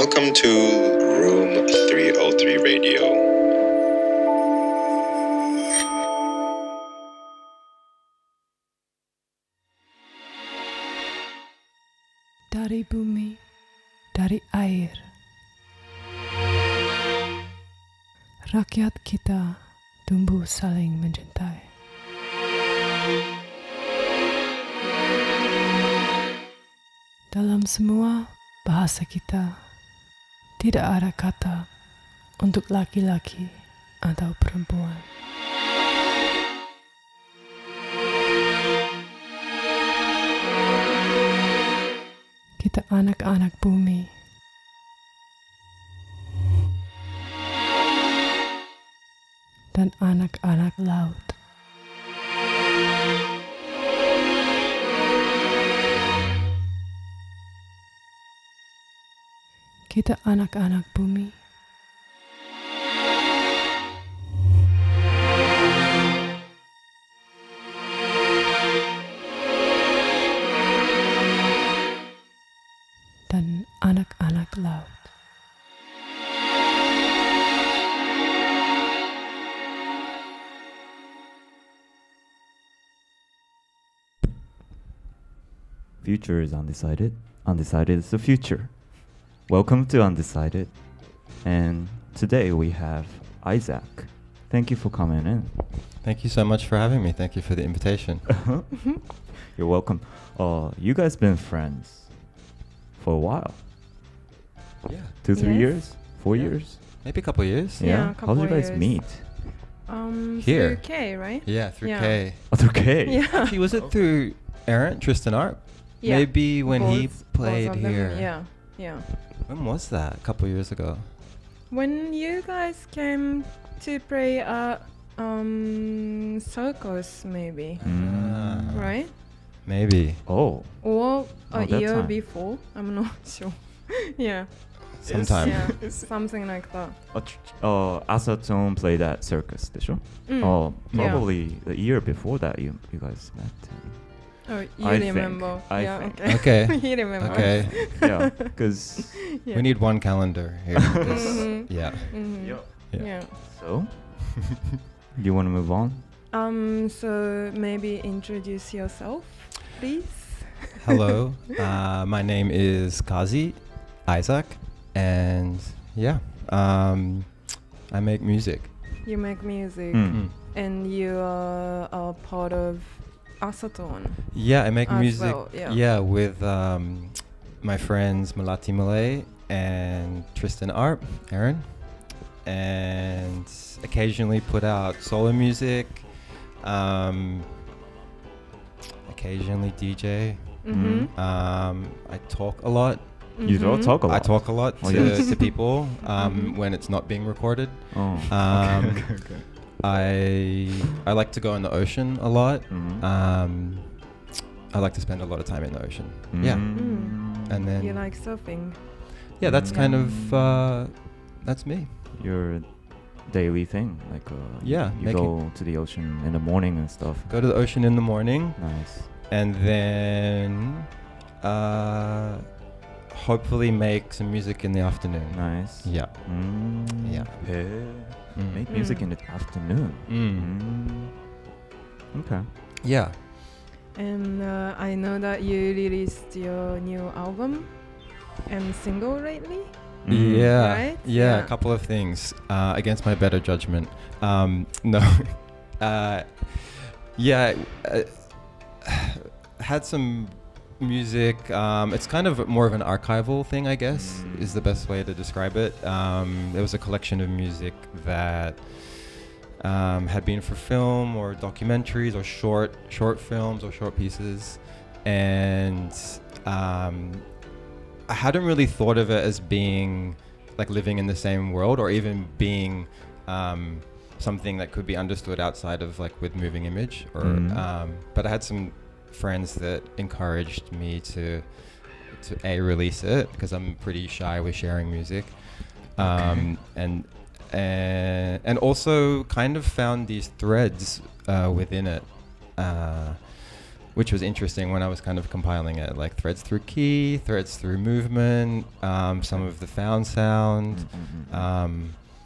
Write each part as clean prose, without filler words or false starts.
Welcome to Room 303 Radio. Dari bumi, dari air, rakyat kita tumbuh saling mencintai. Dalam semua bahasa kita, tidak ada kata untuk laki-laki atau perempuan. Kita anak-anak bumi. Dan anak-anak laut. Kita anak-anak bumi. Dan anak-anak laut. Future is undecided. Undecided is the future. Welcome to Undecided. And today we have Isaac. Thank you for coming in. Thank you so much for having me. Thank you for the invitation. You're welcome. You guys been friends for a while. Yeah. 2-3 Yes. years? 4 Yeah. years? Maybe a couple of years. Yeah, a How did you couple guys years. meet? Here. Through K, right? Yeah, through Yeah. K. Okay. Yeah. Actually, was it through Aaron, Tristan Art? Yeah. Maybe when he Both played of them, here. Yeah. When was that? A couple of years ago. When you guys came to play at circus, maybe, right? Maybe. Oh. Or a that year time. before? I'm not sure. Yeah. Sometime. Yeah. Something like that. Asaton played at circus, でしょ? Mm. Oh, Yeah. probably the year before that you guys met. Oh, you I think. remember? I Yeah. think. Okay. Okay. You remember? Okay. Yeah, because Yeah. We need one calendar here. 'cause- Mhm. Yeah. Mhm. Yep. Yeah. So, do you want to move on? So maybe introduce yourself, please. Hello. My name is Kaazi, Isaac, and yeah, I make music. You make music, Mm. and you are a part of Asaton. Yeah, I make As music. well, yeah. With my friends Malati Malay and Tristan Art, Aaron, and occasionally put out solo music. Occasionally DJ. Mm-hmm. I talk a lot. You don't talk a lot. I talk a lot Oh, to, yes. to people Mhm. when it's not being recorded. Oh. Okay. I like to go in the ocean a lot. Mhm. I like to spend a lot of time in the ocean. Yeah. Mm. And then You like surfing. yeah, that's kind of Yeah. that's me. Your daily thing, like Yeah, you go to the ocean in the morning and stuff. Go to the ocean in the morning Nice. and then hopefully make some music in the afternoon. Nice. Yeah. Yeah. Hey. Mm. Make music in the afternoon. Okay. Yeah. And I know that you released your new album and single lately. Yeah, Right? yeah, Yeah. a couple of things against my better judgment. No, yeah, had some music. It's kind of more of an archival thing, I guess, is the best way to describe it. There was a collection of music that had been for film or documentaries or short films or short pieces, and I hadn't really thought of it as being like living in the same world or even being something that could be understood outside of like with moving image or but I had some friends that encouraged me to release it because I'm pretty shy with sharing music, and also kind of found these threads within it which was interesting when I was kind of compiling it, like threads through key, threads through movement, some of the found sound.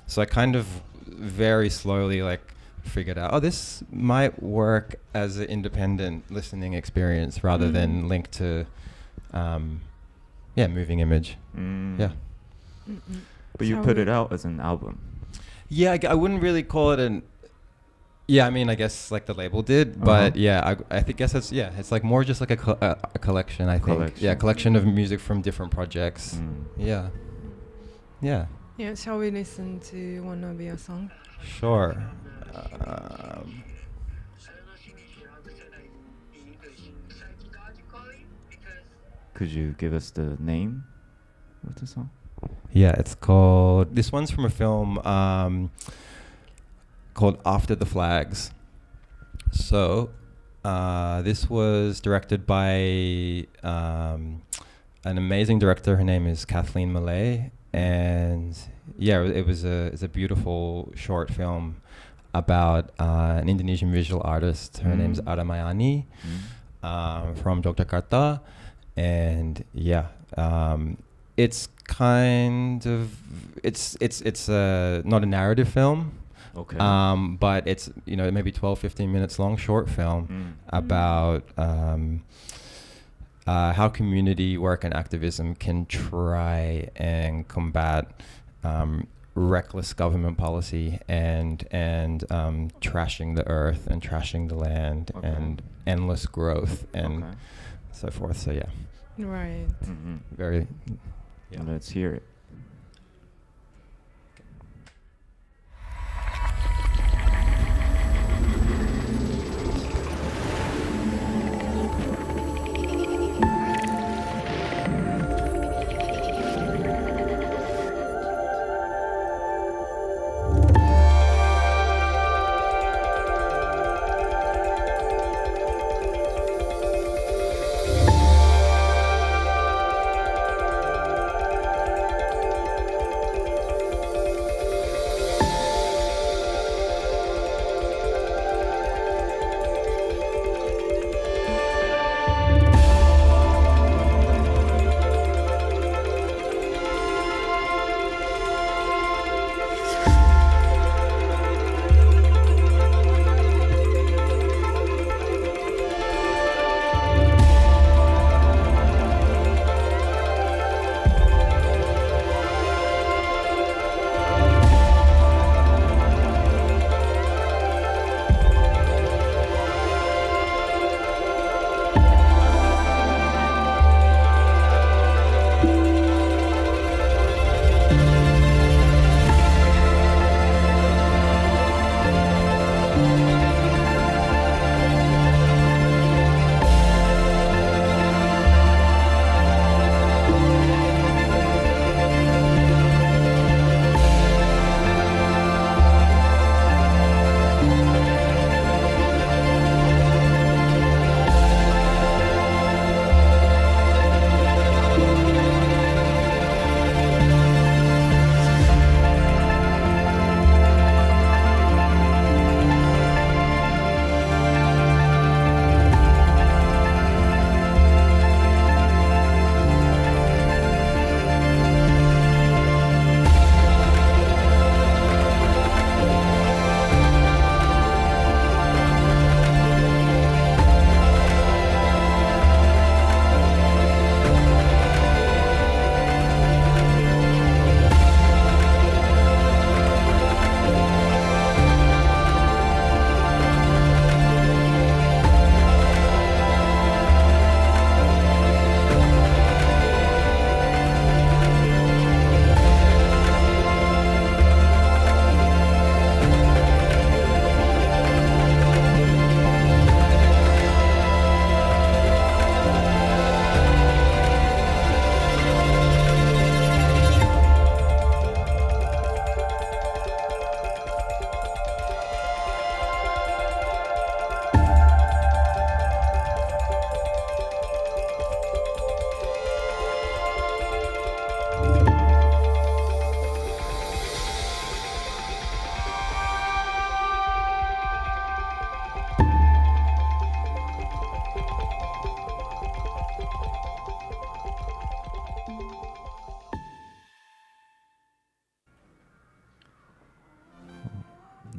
So I kind of very slowly like figured out, oh, this might work as an independent listening experience rather than linked to, moving image. Yeah. But you put it out as an album. Yeah, I wouldn't really call it an. Yeah, I mean, I guess like the label did, but yeah, I think guess it's like more just like a collection. I think, yeah, collection of music from different projects. Yeah. Yeah, shall we listen to one of your songs? Sure. Could you give us the name of the song? Yeah, it's called. This one's from a film called After the Flags. So, this was directed by an amazing director. Her name is Kathleen Millay, and yeah, it's a beautiful short film about an Indonesian visual artist. Her name's Aramayani from Yogyakarta, and yeah, it's kind of it's not a narrative film. Okay. But it's, maybe 12-15 minutes long short film about how community work and activism can try and combat reckless government policy and trashing the earth and trashing the land and endless growth and so forth. So yeah. Right. Very. Yeah. Let's hear it.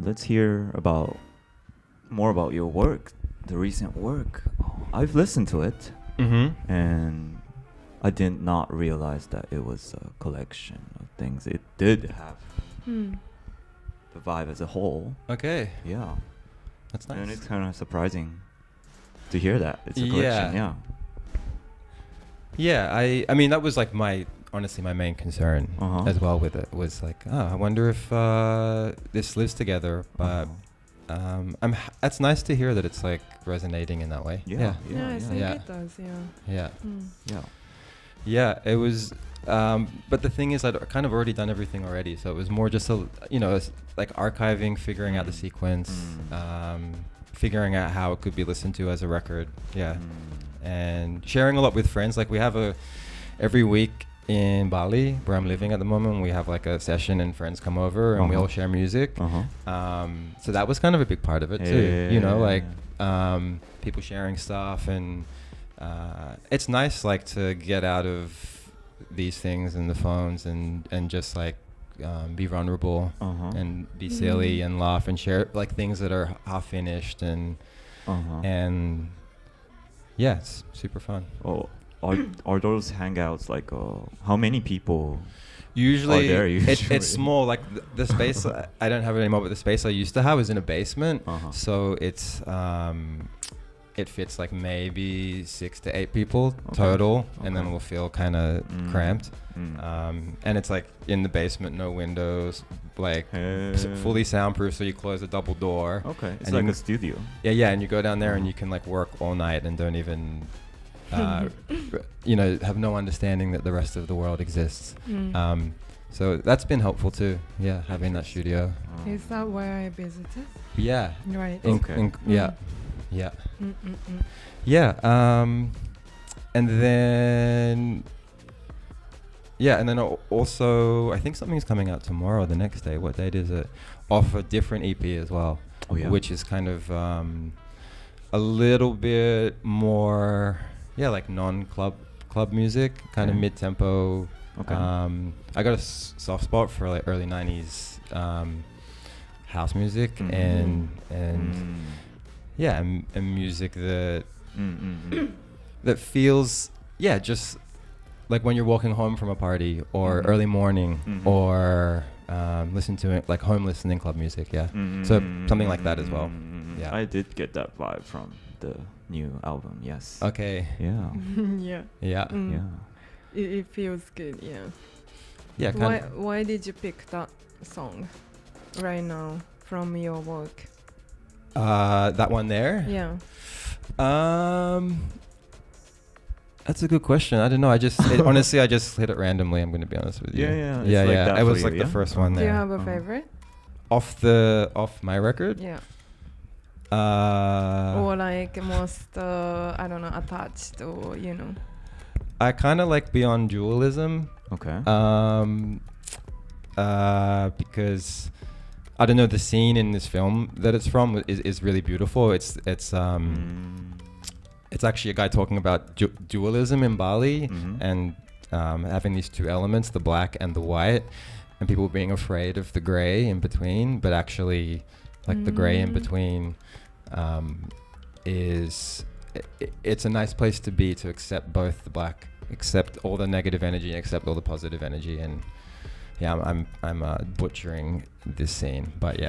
let's hear more about your work, the recent work. I've listened to it, and I did not realize that it was a collection of things. It did have the vibe as a whole. Okay. Yeah. That's nice. And it's kind of surprising to hear that. It's a collection, yeah. Yeah, I mean, that was like honestly my main concern as well with it, was like, I wonder if this lives together, but it's nice to hear that it's like resonating in that way. Yeah, I think it does, Yeah, it was, but the thing is, I'd kind of already done everything already, so it was more just it's like archiving, figuring out the sequence, figuring out how it could be listened to as a record, and sharing a lot with friends. Like we have every week in Bali, where I'm living at the moment, we have like a session and friends come over and we all share music. So that was kind of a big part of it too, people sharing stuff, and it's nice like to get out of these things and the phones and just like be vulnerable and be silly and laugh and share like things that are half finished and yeah, it's super fun. Are those hangouts like how many people usually, are there it's small, like the space I don't have it anymore, but the space I used to have is in a basement, so it's it fits like maybe 6 to 8 people total, and then we'll feel kind of cramped. And it's like in the basement, no windows, like fully soundproof, so you close a double door. Okay, it's and like a studio. Yeah, and you go down there and you can like work all night and don't even have no understanding that the rest of the world exists. So that's been helpful too, having that studio. Is that where I visited? Yeah. Right. And then also I think something's coming out tomorrow, the next day. What date is it? Off a different EP as well, which is kind of a little bit more like club music, kind of mid-tempo. I got a soft spot for like early 90s house music and music that that feels just like when you're walking home from a party or early morning or listen to it like home listening club music. So something like that as well. I did get that vibe from the new album. Yes. Okay. It feels good. Why did you pick that song right now from your work? That one there? Yeah. That's a good question. I don't know. Honestly, I just hit it randomly. I'm going to be honest with you. Like it was like the first one there. Do you have a favorite? Off my record? Yeah. Or like most I don't know, attached, or I kind of like Beyond Dualism. Okay. Because I don't know, the scene in this film that it's from is really beautiful. It's actually a guy talking about dualism in Bali and having these two elements, the black and the white, and people being afraid of the gray in between, but actually like the gray in between it's a nice place to be, to accept both the black, accept all the negative energy, accept all the positive energy. And I'm butchering this scene, but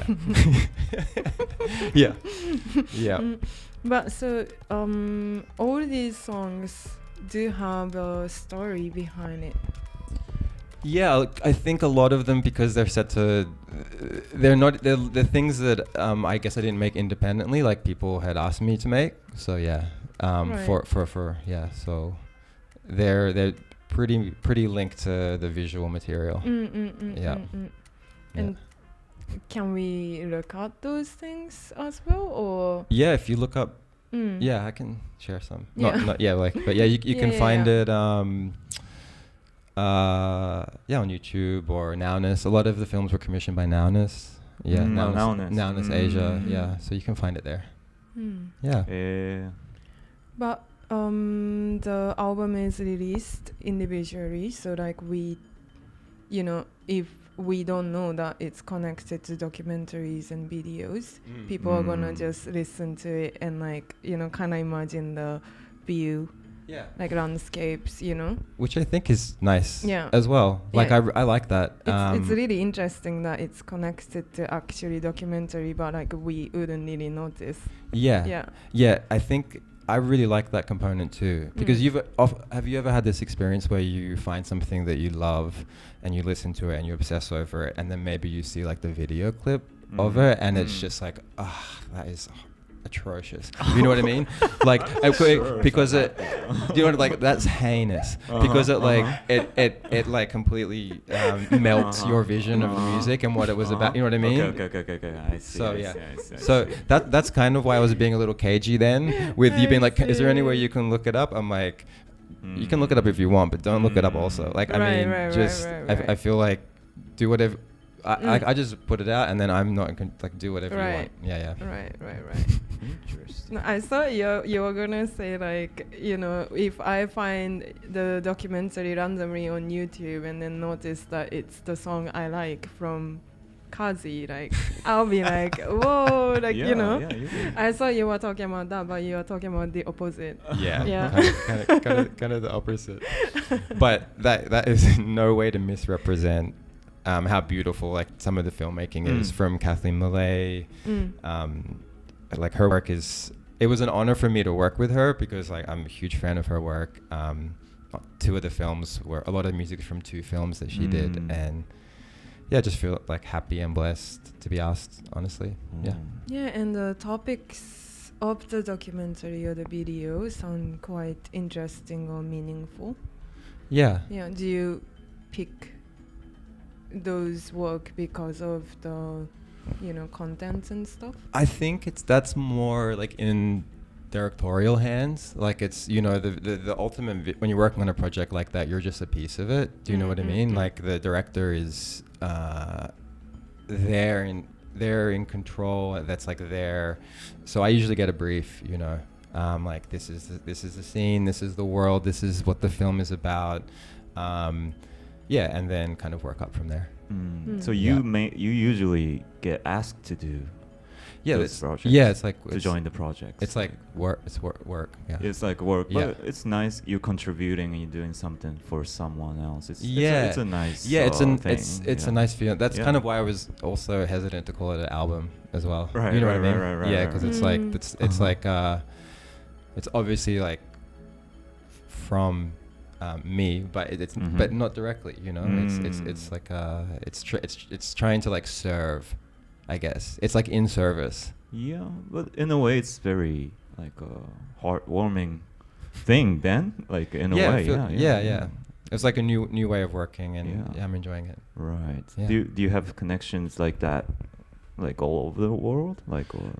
But so all these songs do have a story behind it. I think a lot of them, because they're set to, they're things that I guess I didn't make independently, like people had asked me to make. So so they're pretty linked to the visual material. And can we look at those things as well, or? Yeah, if you look up, I can share some. But you can find it on YouTube or Nowness. A lot of the films were commissioned by Nowness. Nowness Asia. So you can find it there. But the album is released individually, so like we if we don't know that it's connected to documentaries and videos, people are gonna just listen to it and kind of imagine the view, like landscapes, which I think is nice Yeah. as well. Like Yeah. I like that. It's really interesting that it's connected to actually documentary, but we wouldn't really notice. Yeah. I think I really like that component too, because have you ever had this experience where you find something that you love and you listen to it and you obsess over it, and then maybe you see like the video clip of it and it's just like, that is atrocious. You know what I mean? Like because that's heinous because it like completely melts your vision of the music and what it was about. You know what I mean? Okay. I see. So I see. So that's kind of why I was being a little cagey then with you being like, is there any way you can look it up? I'm like, you can look it up if you want, but don't look it up also. Like I feel like do whatever. I just put it out and then I'm not like do whatever you want. Yeah. Right. Interesting. No, I thought you were gonna say if I find the documentary randomly on YouTube and then notice that it's the song I like from Kaazi, I'll be like, whoa, I thought you were talking about that, but you were talking about the opposite. Yeah. kind of the opposite. But that is in no way to misrepresent how beautiful like some of the filmmaking is from Kathleen Millay. Like her work it was an honor for me to work with her because like I'm a huge fan of her work. 2 of the films were a lot of music from 2 films that she did, and I just feel like happy and blessed to be asked, honestly. Yeah, and the topics of the documentary or the video sound quite interesting or meaningful. Yeah. Do you pick those work because of the contents and stuff? I think that's more like in directorial hands. Like it's the ultimate when you're working on a project like that, you're just a piece of it. Do you know what I mean? Like the director is they're in control. That's like there. So I usually get a brief. Like this is the scene. This is the world. This is what the film is about. And then kind of work up from there. So you usually get asked to do those projects. Yeah, it's like to join the project. It's like work. It's work. Yeah. It's like work, but Yeah. it's nice. You're contributing and you're doing something for someone else. It's a nice. It's a nice feeling. That's kind of why I was also hesitant to call it an album as well. Right. You know what I mean? Right. Yeah, because it's like it's like it's obviously like from me, but it's but not directly. It's like it's trying to like serve. I guess it's like in service. Yeah, but in a way, it's very like a heartwarming thing. Then, like in a way, yeah. It's like a new way of working, and I'm enjoying it. Right. Yeah. Do you have connections like that, like all over the world, like or?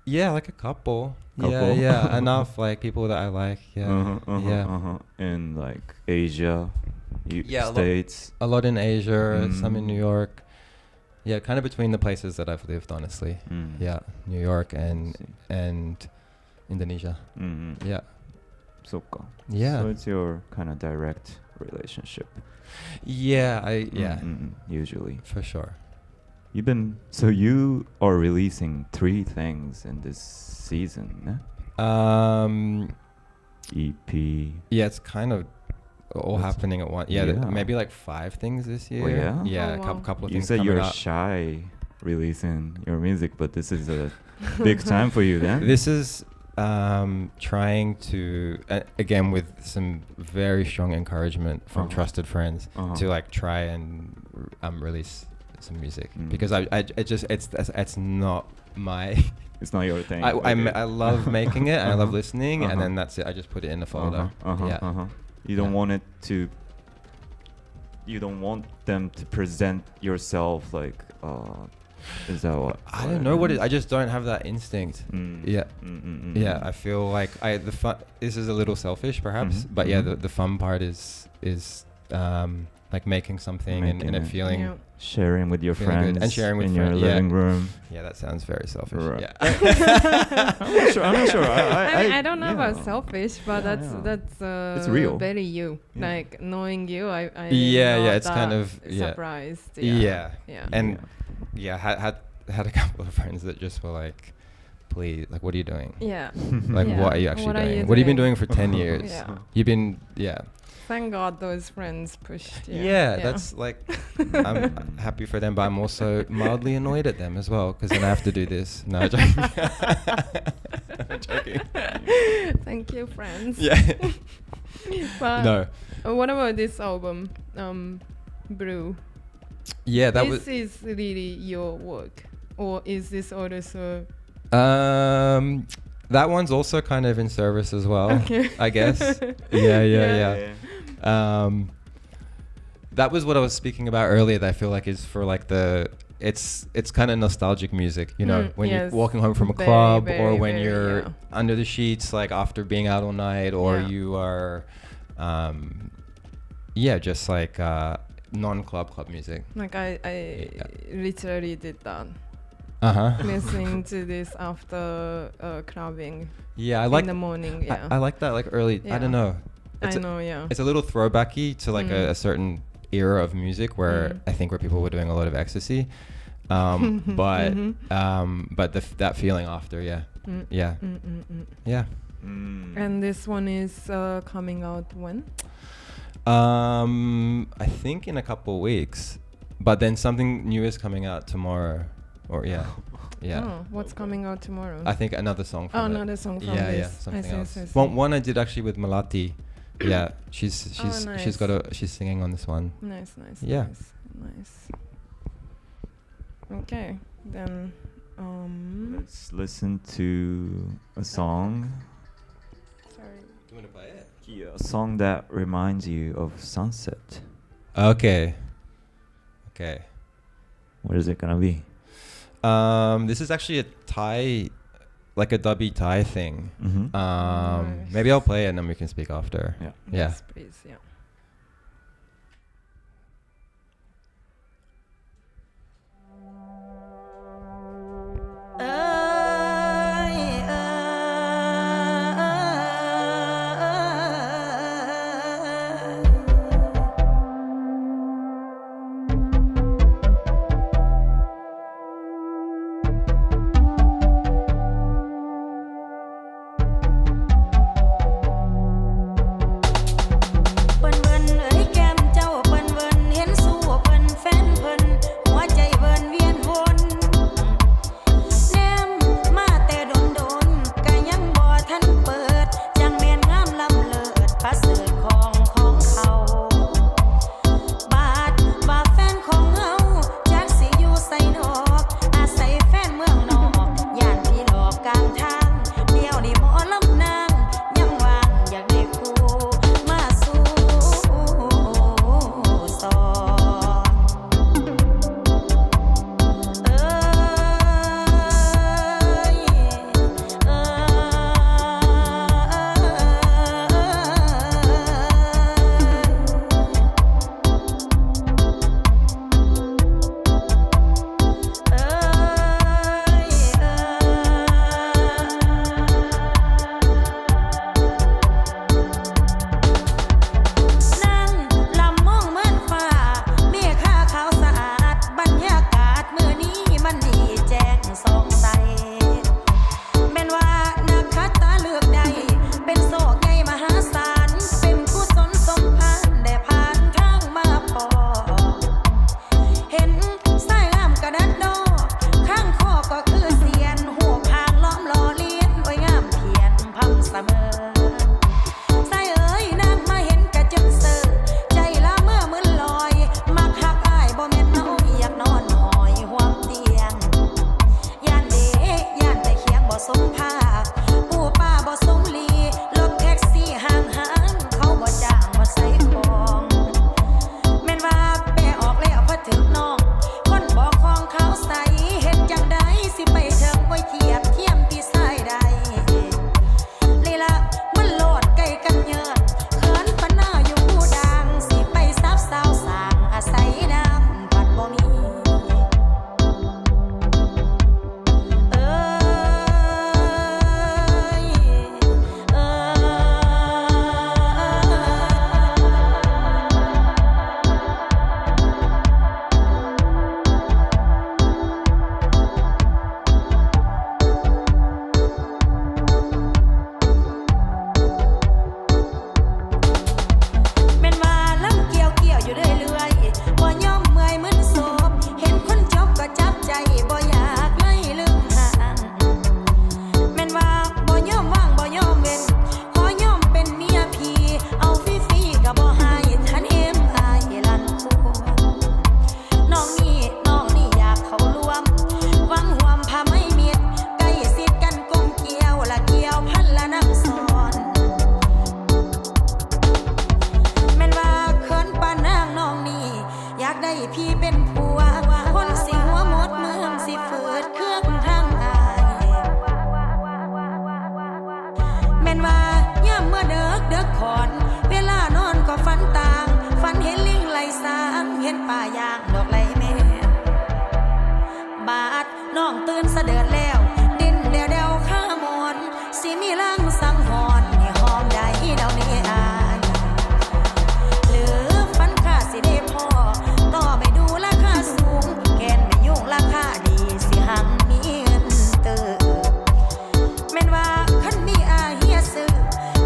Yeah, like a couple. Yeah, enough like people that I like. In like Asia, States. A lot in Asia, some in New York. Yeah, kind of between the places that I've lived, honestly. Yeah, New York and Indonesia. Yeah. So it's your kind of direct relationship. Yeah, usually. For sure. You are releasing 3 things in this season, EP. Yeah, it's kind of all happening at once. Maybe like 5 things this year. Oh, a couple of things. You said you're shy releasing your music, but this is a big time for you then. This is trying to again with some very strong encouragement from trusted friends to like try and release some music because it's not my it's not your thing. I love making it and I love listening and then that's it. I just put it in the folder. You don't want it to. You don't want them to present yourself like. Is that what? I don't know what it. I just don't have that instinct. Yeah. I feel like the fun. This is a little selfish, perhaps, but the fun part is like making something and it feeling sharing with your feeling friends good. And sharing with in your friends, living room. Yeah, that sounds very selfish. Right. Yeah. I'm not sure. I don't know about selfish, but that's it's real. very you. Yeah. Like knowing you, I it's kind of surprised. Yeah. And had a couple of friends that just were like, please, like, what are you doing? Yeah. Like, what are you actually doing? What have you been doing for 10 years? Yeah. You've been, Thank God those friends pushed you. Yeah, that's like, I'm happy for them, but I'm also mildly annoyed at them as well, because then I have to do this. No, I'm joking. I'm joking. Thank you, friends. Yeah. But No. What about this album, Brew? Yeah, This is really your work, or is this also? That one's also kind of in service as well, Okay. I guess. Yeah. That was what I was speaking about earlier, that I feel like is for like it's kind of nostalgic music, you know, when you're walking home from a club, or when you're under the sheets, like after being out all night, or you are, just like non-club music. Like I literally did that. Listening to this after clubbing. Yeah, I like in the morning. Yeah, I like that, like early. I don't know. It's It's a little throwbacky to like a certain era of music where I think where people were doing a lot of ecstasy, but that feeling after, yeah. And this one is coming out when? I think in a couple weeks, but then something new is coming out tomorrow, or Oh, what's coming out tomorrow? I think another song from it. Another song from this. this. Something else. I see. One I did actually with Malati. Yeah, she's nice. she's singing on this one. Nice. Yeah. Nice. Okay, then Let's listen to a song. sorry. Do you want to play it? Yeah, a song that reminds you of sunset. Okay. What is it gonna be? This is actually a Thai, like a dubby Thai thing. Nice. Maybe I'll play it and then we can speak after. Yeah. Yes, please. Yeah.เปิ้นเบิ่นเอ้ยแก้มเจ้าเปิ้นเบิ่นเห็นสู้เปิ้นแฟนเพิ่นหัวใจเบิ่นเวียน เป็นป่ายางดอกไหลแม่บาดน้องตื่นเสด็จแล้วดินเดียวข้ามอนสิมีลังสังหรณ์นี่หอมได้เดานี้อายหรือฝันข้าสิได้พอต่อไม่ดูราคาสูงแกนไม่ยุ่งราคาดีสิหังมีเงินเติบแม่นว่าคันมีอาเฮียซื้อ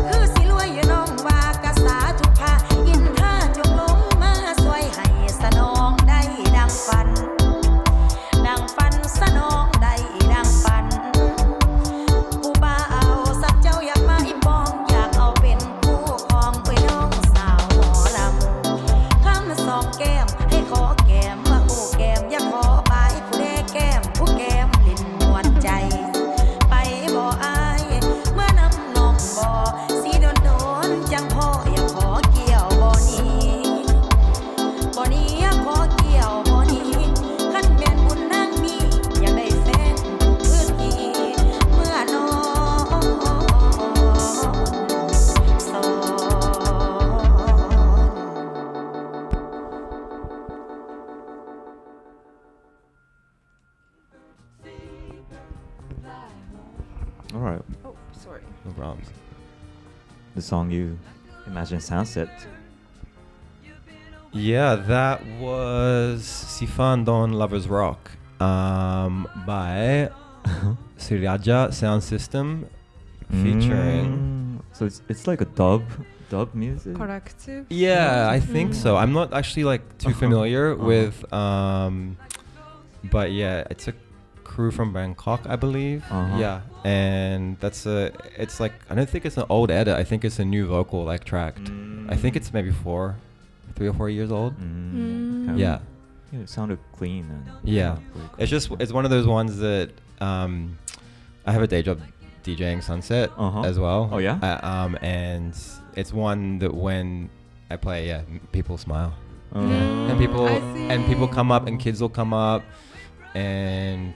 คือสิรวยอยู่น้องว่ากะสาทุกภาอินท่าจงลงมาสวยให้สนองได้ดังฝันสนองได้ดังฝันผู้บ่าวสักเจ้าอยากมาอีปองอยากเอาเป็นคู่ครองไว้น้องสาวหมอลำคำสองแก้มให้ขอแก้มมาคู่แก้มอยากขอไปผู้ได้แก้มผู้แก้มลิ้นมวนใจไปบ่อายเมื่อน้ำนองบ่สีโดนจังพ่ออยากขอเกี่ยวบ่นี้อยากขอเกี่ยวบ่นี้คันแม่นบุญนางมีอยากได้แฟนพื้นที่เมื่อน้องสอน All right. Oh, sorry. No problems. The song you imagine sunset. Yeah, that was Sifan Don Lovers Rock by Siraja Sound System featuring. So it's like a dub music. Collective. Yeah, I think so. I'm not actually like too familiar with, but yeah, it's a crew from Bangkok, I believe. Yeah, and it's like, I don't think it's an old edit. I think it's a new vocal like tracked. I think it's maybe 3 or 4 years old. Yeah. Yeah, it sounded clean and yeah. Really It's it's one of those ones that I have a day job DJing Sunset as well. Oh yeah. And it's one that when I play, people smile. Yeah. And people come up and kids will come up and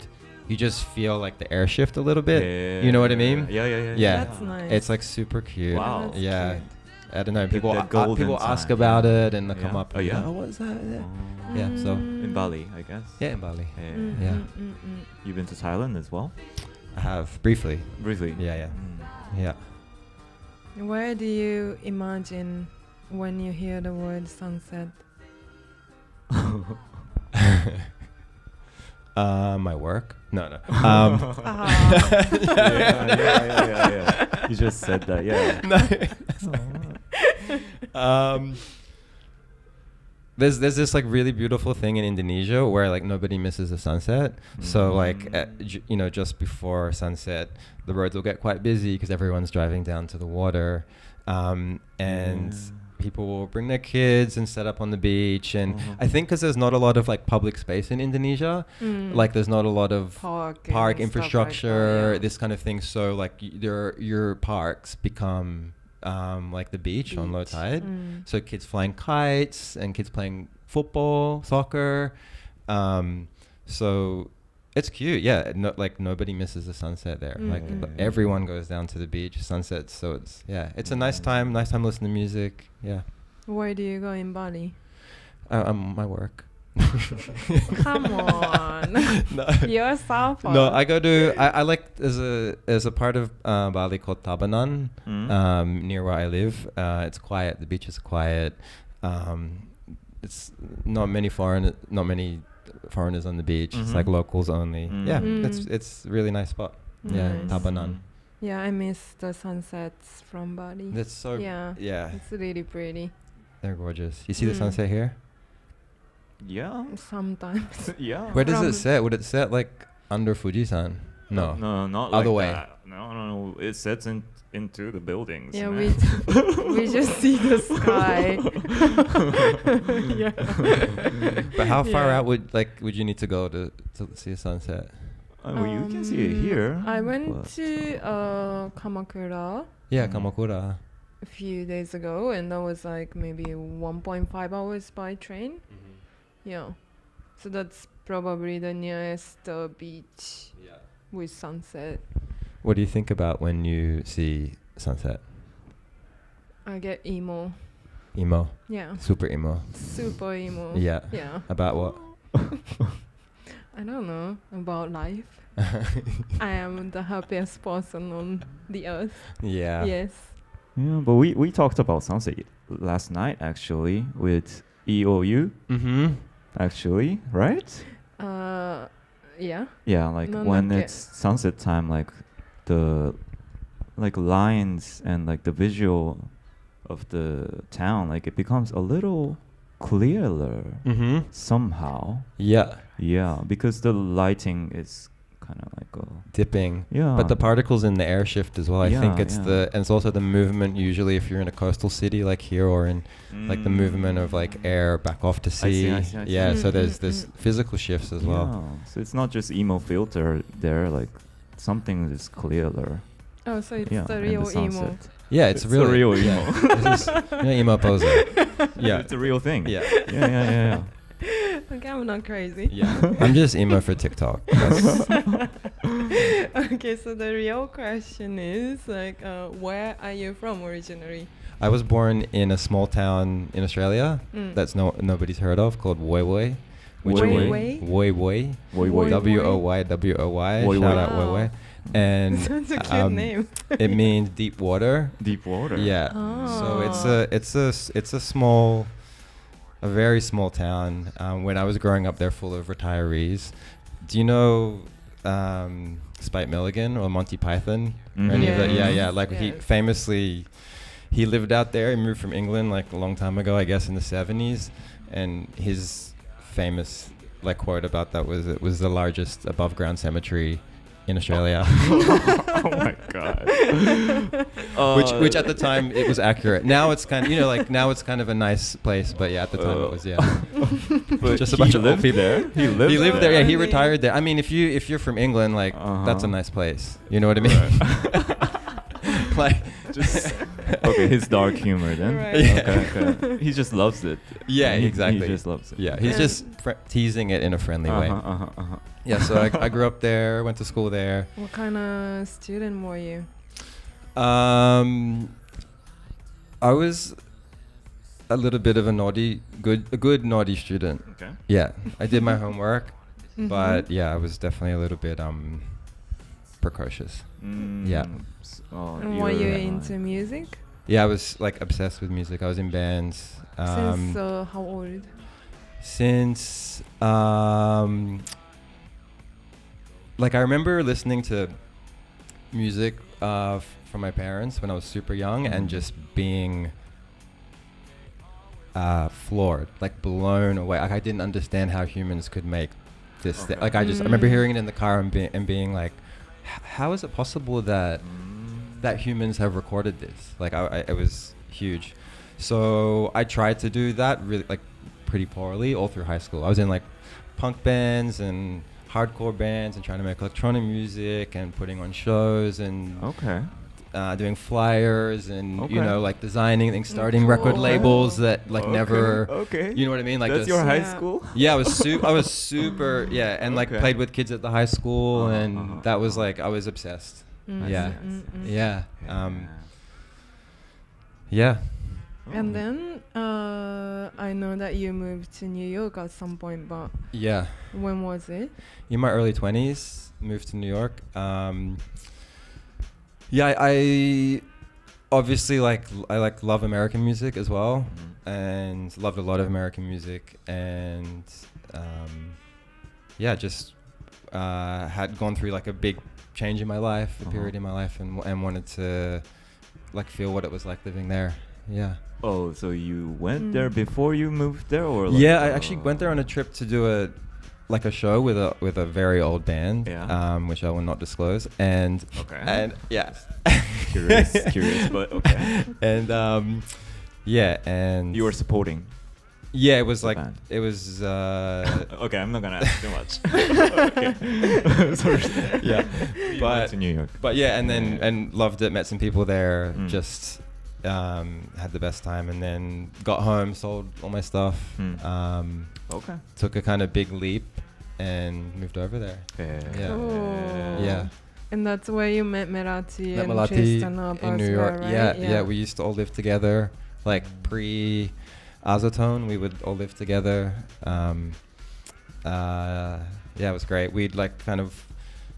you just feel like the air shift a little bit. Yeah, you know what I mean? Yeah. That's nice. It's like super cute. Wow. That's Yeah. cute. I don't know. The golden People ask time. about it and they come Yeah. up. Oh, yeah? Oh, what is that? Yeah. So In Bali, I guess. yeah, in Bali. Yeah. Mm. You've been to Thailand as well? I have briefly. Briefly. Yeah. Mm. Yeah. Where do you imagine when you hear the word sunset? My work? No. Yeah. You just said that, yeah. There's this like really beautiful thing in Indonesia where like nobody misses the sunset. So like just before sunset, the roads will get quite busy because everyone's driving down to the water, and people will bring their kids and set up on the beach. And I think because there's not a lot of like public space in Indonesia, like there's not a lot of park infrastructure, this kind of thing. So like your parks become like the beach on low tide. So kids flying kites and kids playing football, soccer. So it's cute. Yeah. Like nobody misses the sunset there. Like everyone goes down to the beach, sunsets. So it's a nice time listening to music. Yeah. Where do you go in Bali? My work. Come on. No. You're so far. No, I go to I like there's a part of Bali called Tabanan, near where I live. It's quiet. The beach is quiet. It's not many foreigners on the beach. It's like locals only. Yeah, it's a really nice spot. Yeah, Nice. Tabanan. Yeah, I miss the sunsets from Bali. That's so yeah. Yeah, It's really pretty. they're gorgeous. You see the sunset here? Yeah. Sometimes. Yeah. Where does From- it set? Would it set like under Fujisan? No. No, not Other like way. that. No. It sets into the buildings. Yeah, man. we just see the sky. Yeah. But how far Yeah. out would you need to go to see a sunset? Well, you can see it here. I went but- to Kamakura Yeah, Kamakura. a few days ago, and that was like maybe 1.5 hours by train. Yeah. So that's probably the nearest beach with sunset. What do you think about when you see sunset? I get emo. Emo. Yeah. Super emo. Super emo. Yeah. Yeah. About what? I don't know about life. I am the happiest person on the earth. Yeah. Yes. Yeah, but we talked about sunset last night actually with EOU. Mm-hmm. Actually, right? Yeah. Yeah, like No, when not yet. it's sunset time, like the lines and like the visual of the town, like it becomes a little clearer Mm-hmm. somehow. Yeah. Yeah, because the lighting is kind of like Dipping. yeah. But the particles in the air shift as well. I think Yeah, it's yeah. and it's also the movement usually if you're in a coastal city like here or in like the movement of like air back off to sea. I see. Yeah, so Mm, there's mm, this mm. physical shifts as well. Yeah, so it's not just emo filter there, like something is clearer. Oh, so it's Yeah, the in real the emo. sunset. Yeah, it's It's really a real yeah. emo. This is, emo poser. Yeah. It's a real thing. Yeah. Yeah. Okay, I'm not crazy. Yeah. I'm just emo for TikTok. That's- Okay, so the real question is like, where are you from originally? I was born in a small town in Australia Mm. that's nobody's heard of called Woy Woy. Woy Woy? Woy Woy. Woy Woy. Woy. WOY. Woy Shout Woy. out Woy Woy. Wow. And Such a cute name. it means deep water. Deep water. Yeah. So it's a very small town. When I was growing up, they're full of retirees. Do you know Spike Milligan or Monty Python? Mhm. Or any of that? Yes. Yeah. Like he Yes. famously, he lived out there. He moved from England like a long time ago, I guess in the 70s. And his famous like quote about that was it was the largest above ground cemetery in Australia. Oh my god. Which at the time it was accurate. Now it's kind of like now it's kind of a nice place, but yeah, at the time it was But just a he bunch of old lived people. there. He lived, He lived there. Yeah, he Really? retired there. I mean, if you're from England, like that's a Uh-huh. nice place. You know what I mean? Like Just okay, his dark humor then. Right. Yeah. Okay. He just loves it. Yeah, He exactly. just loves it. yeah, he's Yeah. just teasing it in a friendly way. Uh-huh. Yeah, so I grew up there, went to school there. What kind of student were you? I was a little bit of a good naughty student. Okay. Yeah, I did my homework, Mhm. but yeah, I was definitely a little bit precocious. Yeah. And were you into music? Yeah, I was like obsessed with music. I was in bands. Since how old? Since like I remember listening to music from my parents when I was super young and just being floored, like blown away. Like I didn't understand how humans could make this thing. Like I remember hearing it in the car and being like, how is it possible that humans have recorded this? Like it was huge. So I tried to do that really like pretty poorly all through high school. I was in like punk bands and hardcore bands and trying to make electronic music and putting on shows and Okay. doing flyers and Okay. you know like designing things, starting Cool. record labels that like never. Okay. You know what I mean? Like That's just- your high Yeah. school? Yeah, I was super and like Okay. played with kids at the high school and Uh-huh. that was like I was obsessed. Yeah. Yeah. Yeah. And then I know that you moved to New York at some point, but Yeah. when was it? In my early 20s, moved to New York. Yeah, I obviously I love American music as well, and loved a lot of American music, and yeah, just had gone through like a big change in my life, a period in my life, and wanted to like feel what it was like living there. Yeah. Oh, so you went there before you moved there, or like, Yeah, I actually went there on a trip to do a show with a very old band, which I will not disclose, and yeah, curious, but okay. And yeah, and You were supporting. yeah, it was like band. it was Okay, I'm not gonna ask too much. Okay. Sorry. yeah, You went but to New York. but yeah, and then and loved it, met some people there, Mm. just had the best time, and then got home, sold all my stuff, Okay. took a kind of big leap, and moved over there. Yeah. Cool. Yeah. And that's where you met Melati Met and Melati Tristan up in as New York. well, right? Yeah, we used to all live together. Like pre-Azotone, we would all live together. Yeah, it was great. We'd like kind of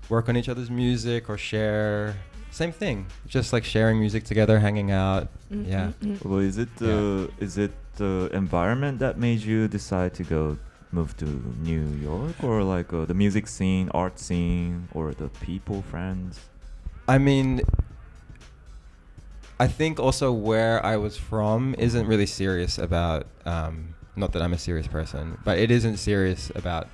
work on each other's music or share. Same thing, just like sharing music together, hanging out. Yeah. Well, is it the environment that made you decide to move to New York, or like the music scene, art scene, or the people, friends? I mean, I think also where I was from isn't really serious about, not that I'm a serious person, but it isn't serious about,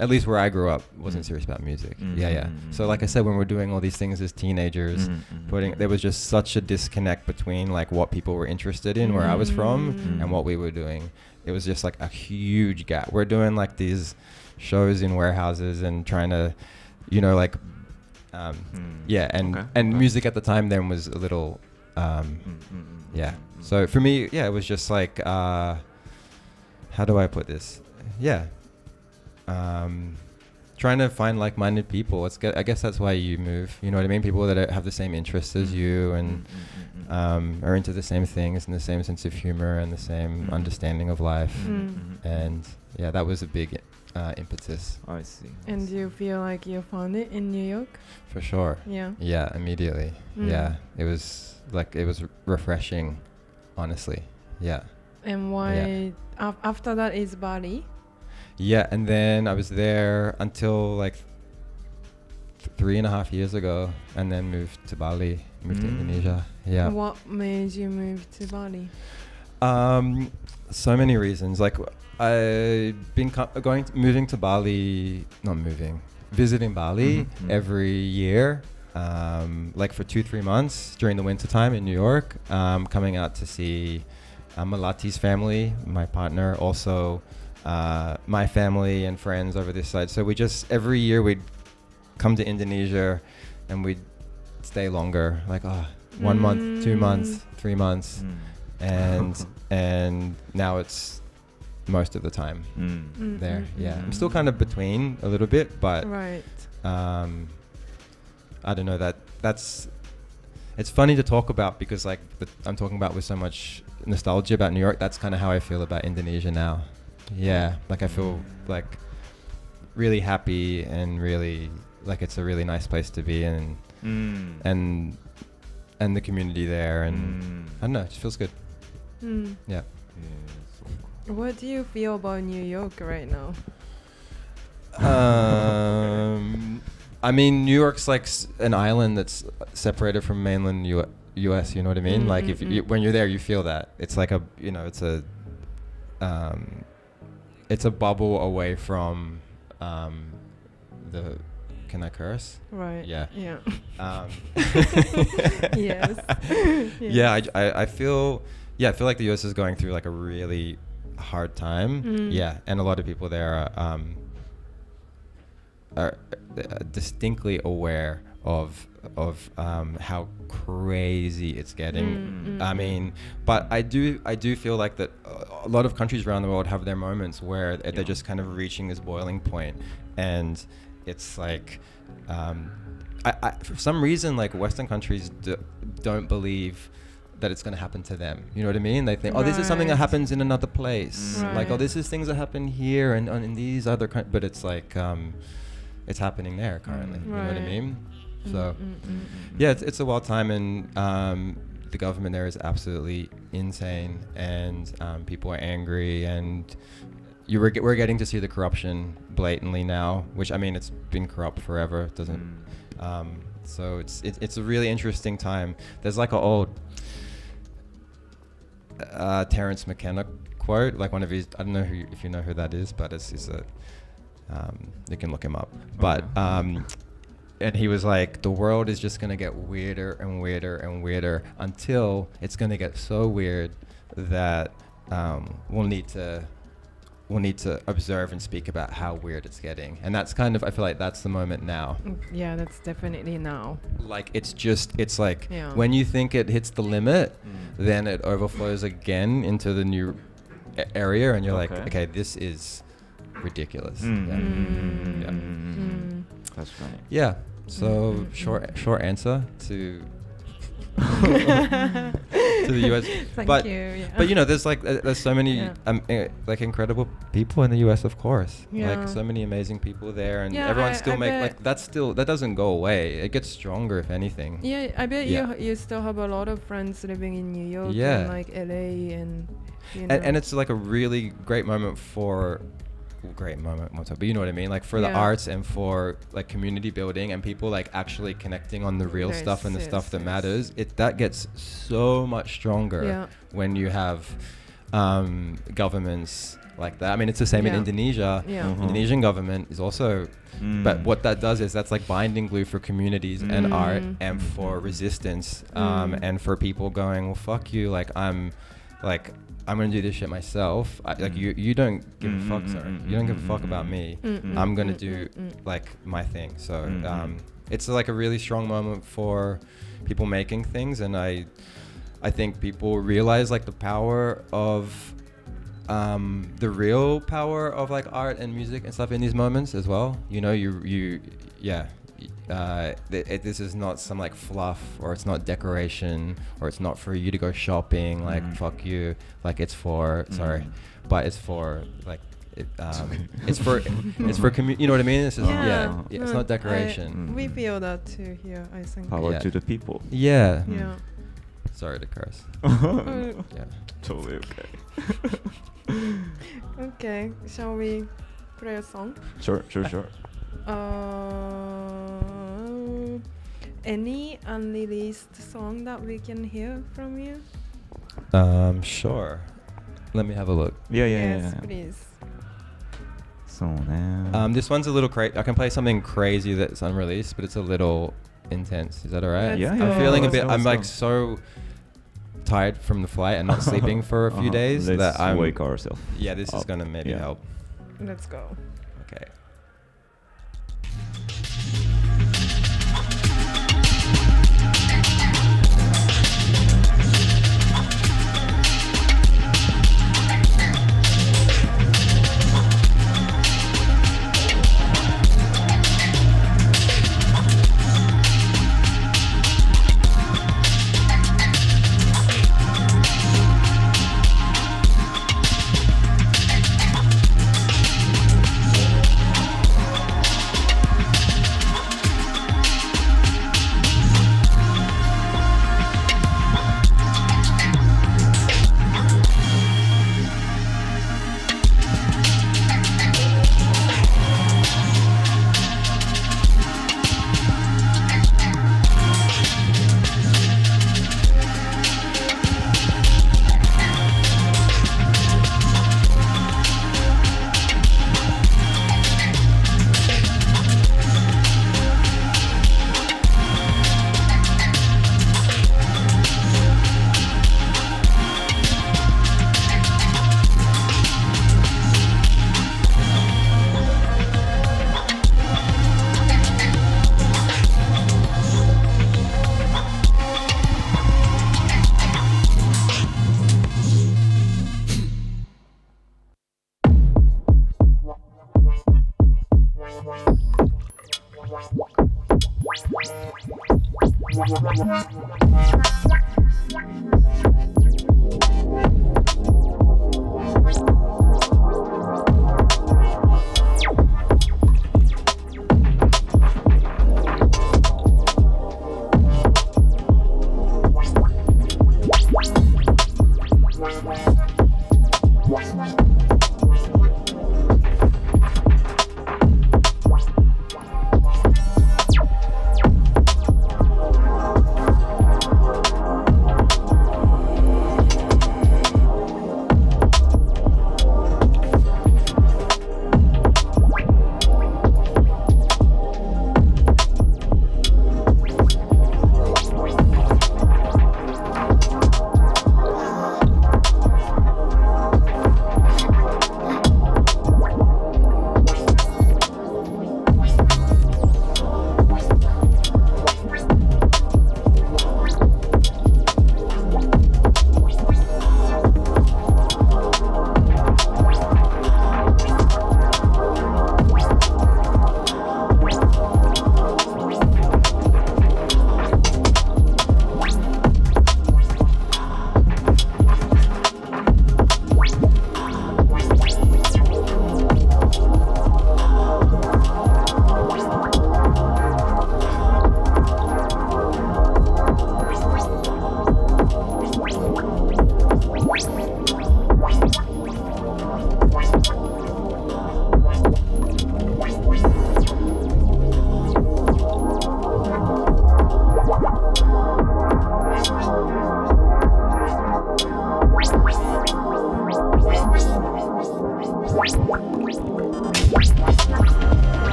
at least where I grew up, wasn't serious about music. Yeah. So like I said, when we're doing all these things as teenagers, there was just such a disconnect between like what people were interested in where I was from and what we were doing. It was just like a huge gap. We're doing like these shows in warehouses and trying to, like, and music at the time then was a little, yeah. So for me, it was just like, how do I put this? Yeah. Trying to find like-minded people. I guess that's why you move. You know what I mean? People that have the same interests as you and are into the same things and the same sense of humor and the same understanding of life. And yeah, that was a big impetus. I see. And do you feel like you found it in New York? For sure. Yeah. Yeah, immediately. Yeah, it was refreshing, honestly. Yeah. And why after that is Bali? Yeah, and then I was there until like 3.5 years ago, and then moved to Bali, moved to Indonesia. Yeah. What made you move to Bali? So many reasons. Like I've been visiting Bali every year, like for 2-3 months during the winter time in New York, coming out to see Malati's family, my partner, also my family and friends over this side. So we just, every year we'd come to Indonesia and we'd stay longer, like 1 month, 2 months, 3 months. And now it's most of the time there. Yeah. I'm still kind of between a little bit, but right. I don't know, that's it's funny to talk about because like I'm talking about with so much nostalgia about New York. That's kind of how I feel about Indonesia now. Yeah, like I feel like really happy and really like it's a really nice place to be in, and the community there, and I don't know, it just feels good. Yeah. What do you feel about New York right now? I mean, New York's like an island that's separated from mainland U.S. You know what I mean? Like if when you're there, you feel that it's like a it's a bubble away from the. Can I curse? Right. Yeah. Yeah. Yes. Yeah, I feel like the U.S. is going through like a really hard time. Yeah, and a lot of people there are distinctly aware of how crazy it's getting. I mean, but I do feel like that a lot of countries around the world have their moments where they're just kind of reaching this boiling point, and it's like I for some reason like Western countries don't believe that it's going to happen to them. You know what I mean? They think, oh, this is something that happens in another place. Right. Like, oh, this is things that happen here and in these other countries. But it's like, it's happening there currently. You know what I mean? So, yeah, it's a wild time, and the government there is absolutely insane, and people are angry, and we're getting to see the corruption blatantly now, which I mean, it's been corrupt forever. It doesn't. So it's a really interesting time. There's like an old Terence McKenna quote, like one of his. I don't know if you know who that is, but it's a. You can look him up, but and he was like, the world is just gonna get weirder and weirder and weirder until it's gonna get so weird that we'll need to observe and speak about how weird it's getting. And that's kind of, I feel like that's the moment now. Yeah, that's definitely now. Like it's like when you think it hits the limit, then it overflows again into the new area, and you're like, okay, this is ridiculous. That's funny. Yeah. So short answer to to the US. Thank but you. Yeah. but there's so many like incredible people in the US, of course. Yeah. Like so many amazing people there, and Yeah, everyone I still bet- that doesn't go away. It gets stronger if anything. Yeah, I bet Yeah. you still have a lot of friends living in New York Yeah. and like LA and you know. And it's like a really great moment, but you know what I mean, like for the Yeah. arts and for like community building and people like actually connecting on the real Yes, stuff and the yes, stuff that yes. matters. That gets so much stronger Yeah. when you have governments like that. I mean, it's the same in Yeah. Indonesia. Yeah. Mhm. Indonesian government is also but what that does is that's like binding glue for communities and art and for resistance and for people going, well, fuck you, I'm gonna do this shit myself. You don't give a fuck, sir. You don't give a fuck about me. I'm gonna do like my thing. So it's like a really strong moment for people making things, and I think people realize like the power of the real power of like art and music and stuff in these moments as well. You know, this is not some like fluff, or it's not decoration, or it's not for you to go shopping. Like fuck you. Like it's for but it's for like it's for you know what I mean? It's just it's not decoration. We feel that too here, I think. Power Yeah. to the people. Yeah. Yeah. Sorry to curse. Yeah. Totally okay. Okay, shall we play a song? Sure. Any unreleased song that we can hear from you? Sure. Let me have a look. Yes, please. So now. This one's a little crazy. I can play something crazy that's unreleased, but it's a little intense. Is that alright? Let's Yeah, go. I'm feeling a let's bit. go, I'm let's like go. so tired from the flight and not sleeping for a few days Let's that I'm. wake ourselves. Yeah, this is up. gonna maybe Yeah. help. Let's go. Okay.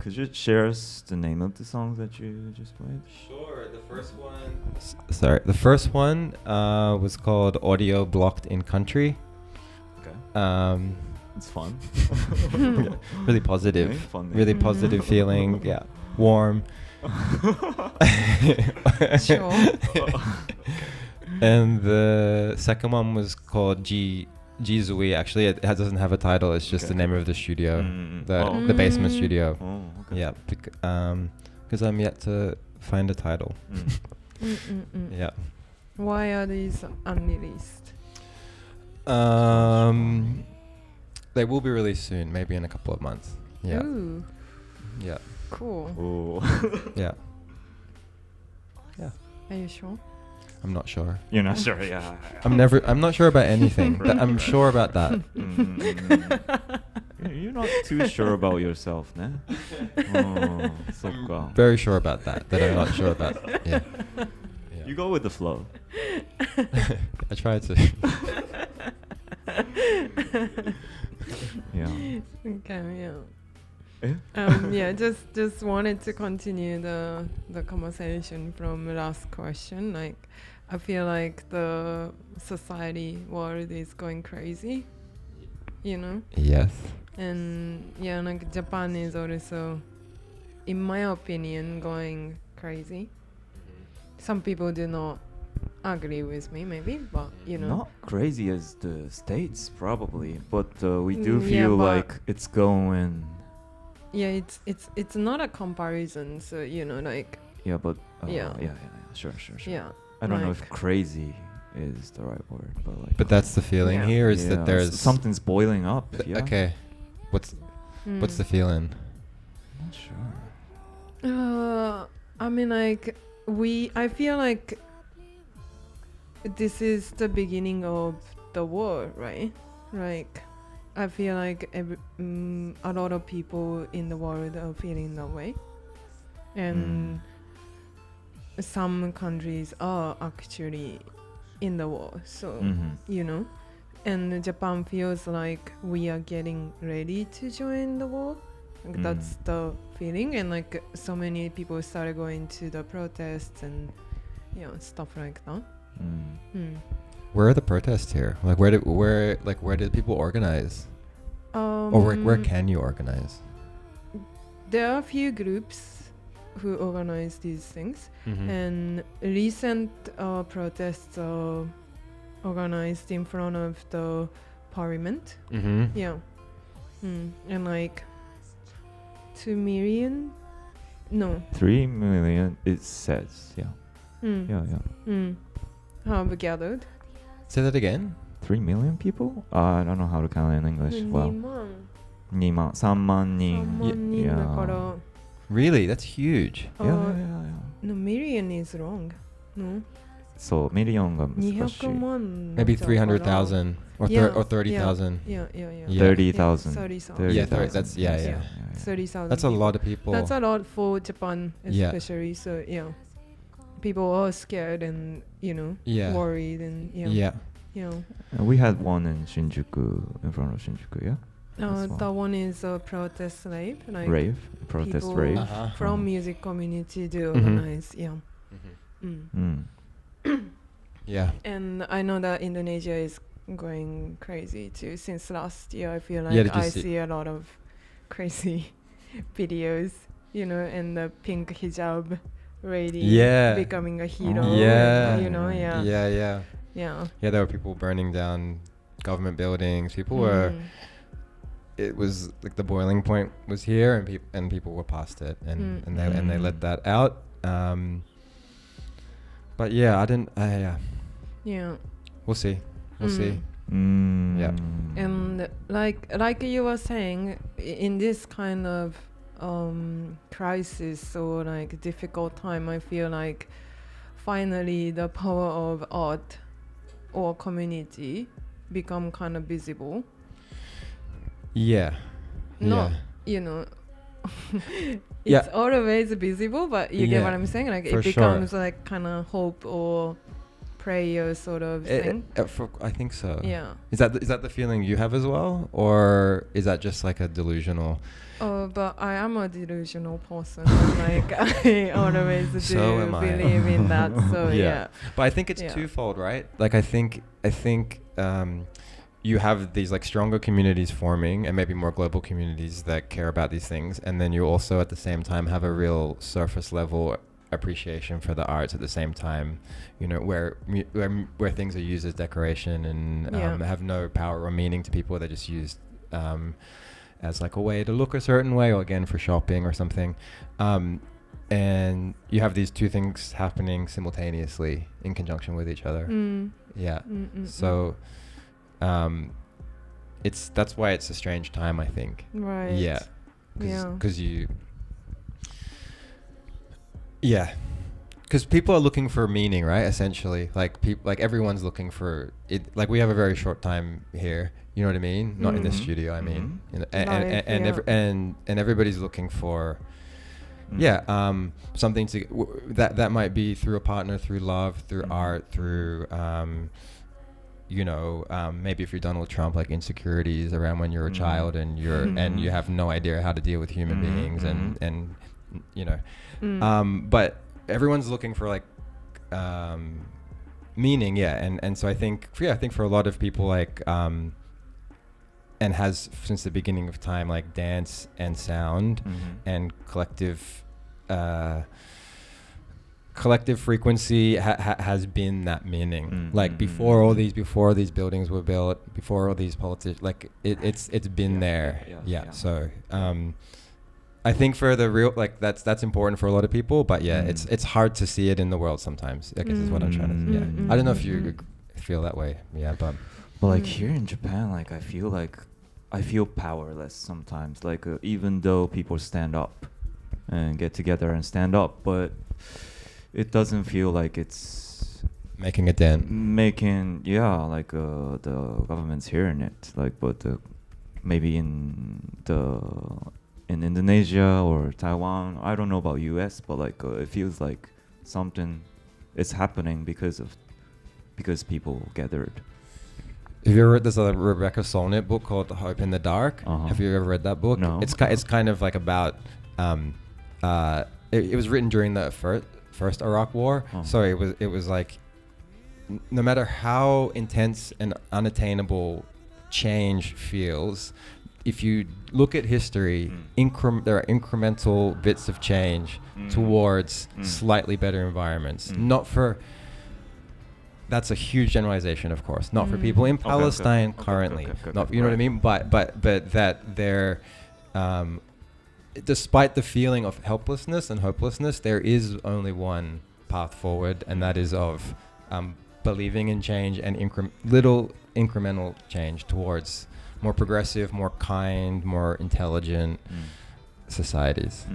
Could you share us the name of the songs that you just played? Sure. The first one was called Audio Blocked in Country. Okay. It's fun. Yeah, really positive. Okay, fun name. Really positive feeling. Yeah. Warm. Sure. And the second one was called Jizui. Actually, it doesn't have a title. It's just the name of the studio, the basement studio. Oh, okay. Yeah, because I'm yet to find a title. Yeah. Why are these unreleased? They will be released soon, maybe in a couple of months. Yeah. Ooh, Yeah. cool. Ooh. Yeah. Are you sure? I'm not sure. You're not sure, yeah. I'm not sure about anything. I'm sure about that. You're not too sure about yourself, ne? Oh, so cool. Very sure about that I'm not sure about. Yeah. You go with the flow. I try to. Yeah. Okay, yeah. Eh? Yeah, just wanted to continue the conversation from the last question. Like, I feel like the society world is going crazy, you know? Yes. And yeah, like Japan is also, in my opinion, going crazy. Some people do not agree with me, maybe, but you know. Not crazy as the States, probably, but we do Yeah, feel but like it's going. Yeah, it's not a comparison, so you know, like. Yeah, but Yeah. yeah, sure. Yeah. I don't know like- if crazy is the right word, but like. But that's the feeling Yeah. here is yeah, that there's something's boiling up. Yeah. Okay. What's the feeling? Not sure. I mean, like I feel like this is the beginning of the war, right? Like, I feel like a lot of people in the world are feeling that way, and some countries are actually in the war. So you know, and Japan feels like we are getting ready to join the war, Like, that's the feeling, and like so many people started going to the protests and stuff like that. Where are the protests here? Like where did people organize? Or where can you organize? There are a few groups who organize these things, and recent protests are organized in front of the parliament. And like 2 million? No. 3 million, it says. Have gathered. Say that again. 3 million people? I don't know how to count in English. Well, 2万、3万人。3万人だから。Really? That's huge. No, million is wrong. No. そう、ミリオンが難しい。200万 Maybe 300,000 or 30,000. Yeah. 30,000. 30,000. Yeah, that's 30,000. That's a lot of people. That's a lot for Japan, especially. So people are scared and worried and We had one in Shinjuku, in front of Shinjuku, that one is a protest rave, like protest people rave from music community do organize. And I know that Indonesia is going crazy too. Since last year, I feel like I see a lot of crazy videos, and the pink hijab lady becoming a hero. There were people burning down government buildings. People were. It was like the boiling point was here, and people were past it, and they let that out. But I didn't. We'll see. And like you were saying, in this kind of crisis or like difficult time, I feel like finally the power of art or community become kind of visible. It's always visible, but you get what I'm saying? Like it becomes like kind of hope or prayer sort of thing. I think so. Yeah. Is that the feeling you have as well, or is that just like a delusional? But I am a delusional person. Like I always believe in that. So But I think it's twofold, right? Like I think you have these like stronger communities forming, and maybe more global communities that care about these things, and then you also at the same time have a real surface level appreciation for the arts at the same time, where things are used as decoration and have no power or meaning to people. They're just used as like a way to look a certain way, or again for shopping or something, and you have these two things happening simultaneously in conjunction with each other. So that's why it's a strange time, I think. Right. Because people are looking for meaning, right? Essentially, like everyone's looking for it. Like we have a very short time here. You know what I mean? Not in the studio. I mean, and everybody's looking for something that might be through a partner, through love, through art, through maybe if you're Donald Trump, like insecurities around when you're a child and you have no idea how to deal with human beings and but everyone's looking for like meaning, and so I think for a lot of people, like and has since the beginning of time, like dance and sound and collective frequency has been that meaning. Like before all these buildings were built, before all these politicians, like it's been there. So I think for the real, like that's important for a lot of people, but it's hard to see it in the world sometimes, I guess is what I'm trying to I don't know if you feel that way, but like here in Japan, like I feel powerless sometimes, like even though people stand up and get together and stand up, but it doesn't feel like it's making a dent. Like the government's hearing it, like, but maybe in Indonesia or Taiwan, I don't know about US, but like it feels like something is happening because people gathered. Have you ever read this Rebecca Solnit book called The Hope in the Dark? Have you ever read that book? No. It's kind of like about it was written during the first Iraq War. So it was like no matter how intense and unattainable change feels, if you look at history, there are incremental bits of change towards slightly better environments. Not for that's a huge generalization, of course. Not for people in Palestine currently. Not you know what I mean. But that they're despite the feeling of helplessness and hopelessness, there is only one path forward, and that is of believing in change and little incremental change towards more progressive, more kind, more intelligent societies.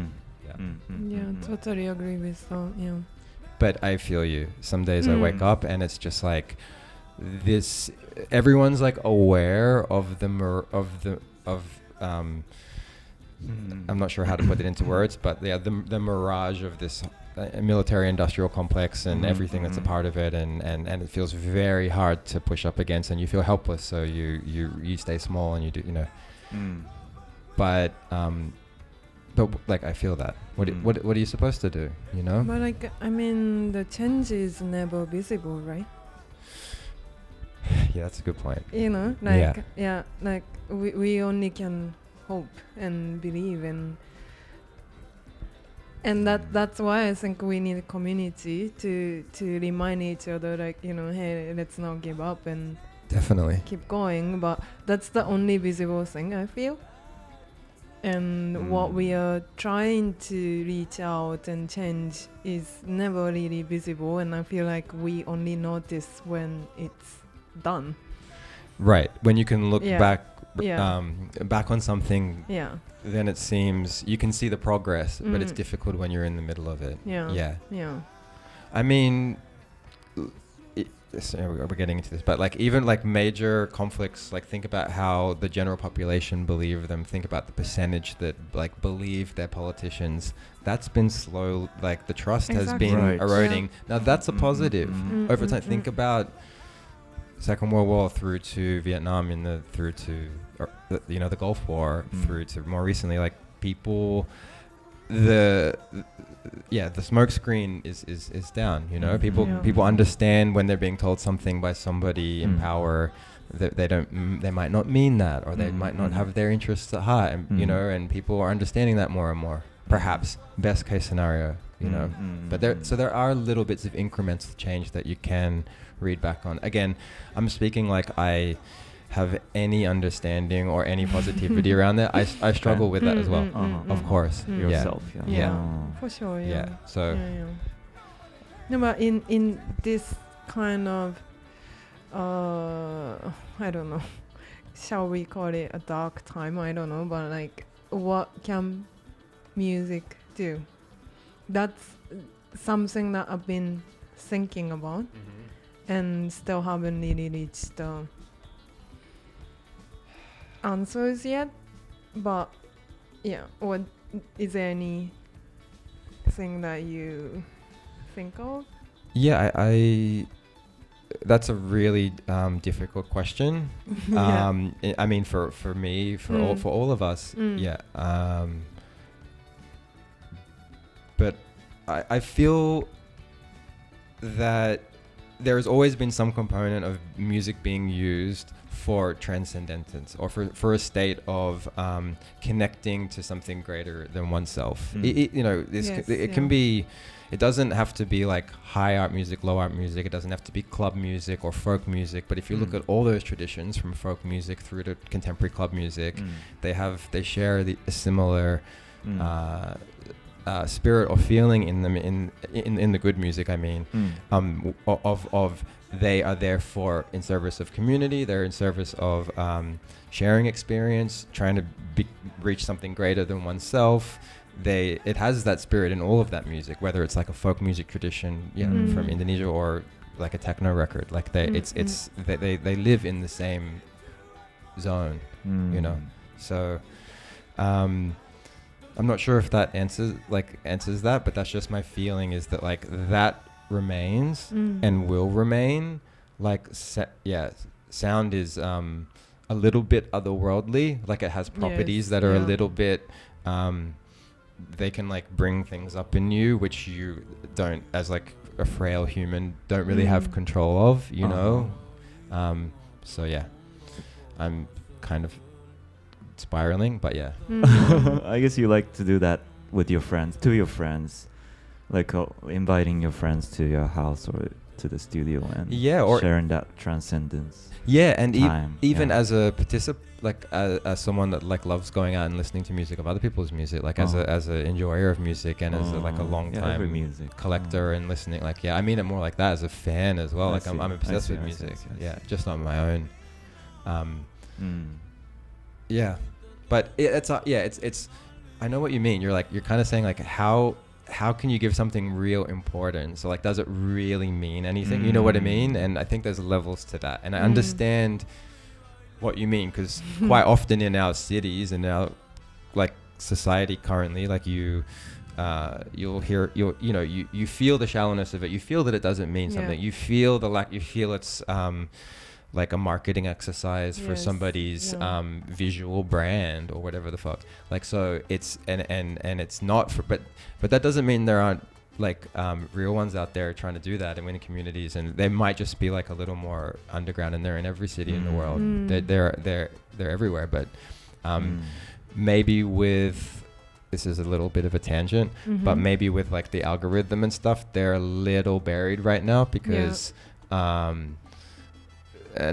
Yeah, totally agree with that. Yeah. But I feel you. Some days I wake up and it's just like this. Everyone's like aware of I'm not sure how to put it into words, but the mirage of this military-industrial complex and everything that's a part of it, and it feels very hard to push up against, and you feel helpless, so you stay small and you do, you know. But like I feel that. What are you supposed to do? You know. But like I mean, the change is never visible, right? Yeah, that's a good point. You know, like like we only can hope and believe and that's why I think we need a community to remind each other, like, you know, hey, let's not give up and definitely keep going. But that's the only visible thing I feel, and what we are trying to reach out and change is never really visible, and I feel like we only notice when it's done. Right, when you can look back on something, then it seems you can see the progress, but it's difficult when you're in the middle of it. I mean, we're getting into this, but like even like major conflicts, like think about how the general population believe them. Think about the percentage that like believe their politicians. That's been slow. Like the trust has been eroding. Now that's a positive over time. Think about Second World War through to Vietnam, through to the Gulf War, through to more recently, like people, the smoke screen is down. You know, people understand when they're being told something by somebody in power that they might not mean that, or they might not have their interests at heart, and you know, and people are understanding that more and more. Perhaps best case scenario, you know, but there are little bits of incremental change that you can read back on. Again, I'm speaking like I have any understanding or any positivity around that. I struggle with that as well, of course. Yourself, for sure. So no, but in this kind of I don't know, shall we call it a dark time? I don't know, but like, what can music do? That's something that I've been thinking about, and still haven't really reached the answers yet. But what is there anything that you think of? I that's a really difficult question. I mean, for me, for all of us, but I feel that there has always been some component of music being used for transcendence, or for a state of connecting to something greater than oneself. It can be. It doesn't have to be like high art music, low art music. It doesn't have to be club music or folk music. But if you look at all those traditions, from folk music through to contemporary club music, they share a similar spirit or feeling in them, in the good music, I mean, of they are there in service of community. They're in service of sharing experience, trying to reach something greater than oneself. It has that spirit in all of that music, whether it's like a folk music tradition from Indonesia, or like a techno record. Like they live in the same zone, you know. So I'm not sure if that answers that, but that's just my feeling, is that like that remains and will remain like sound is a little bit otherworldly, like it has properties that are a little bit they can like bring things up in you which you don't, as like a frail human, don't really have control of, you know. So yeah, I'm kind of spiraling, but yeah. I guess you like to do that with your friends, like inviting your friends to your house or to the studio and or sharing that transcendence. And even yeah. as a participant, like as someone that like loves going out and listening to music of other people's music, like as a enjoyer of music and as a, like a long time collector and listening, like I mean it more like that as a fan as well. Like I'm obsessed with music. Just not my own. But it's I know what you mean. You're kind of saying like how can you give something real importance? So like, does it really mean anything? You know what I mean? And I think there's levels to that. And I understand what you mean, because quite often in our cities and our like society currently, like you'll hear, you feel the shallowness of it. You feel that it doesn't mean something. You feel you feel it's like a marketing exercise for somebody's visual brand or whatever the fuck. Like, so it's and it's not for, but that doesn't mean there aren't like real ones out there trying to do that and win communities, and they might just be like a little more underground, and they're in every city in the world. They're everywhere, but maybe with, this is a little bit of a tangent, but maybe with like the algorithm and stuff, they're a little buried right now because an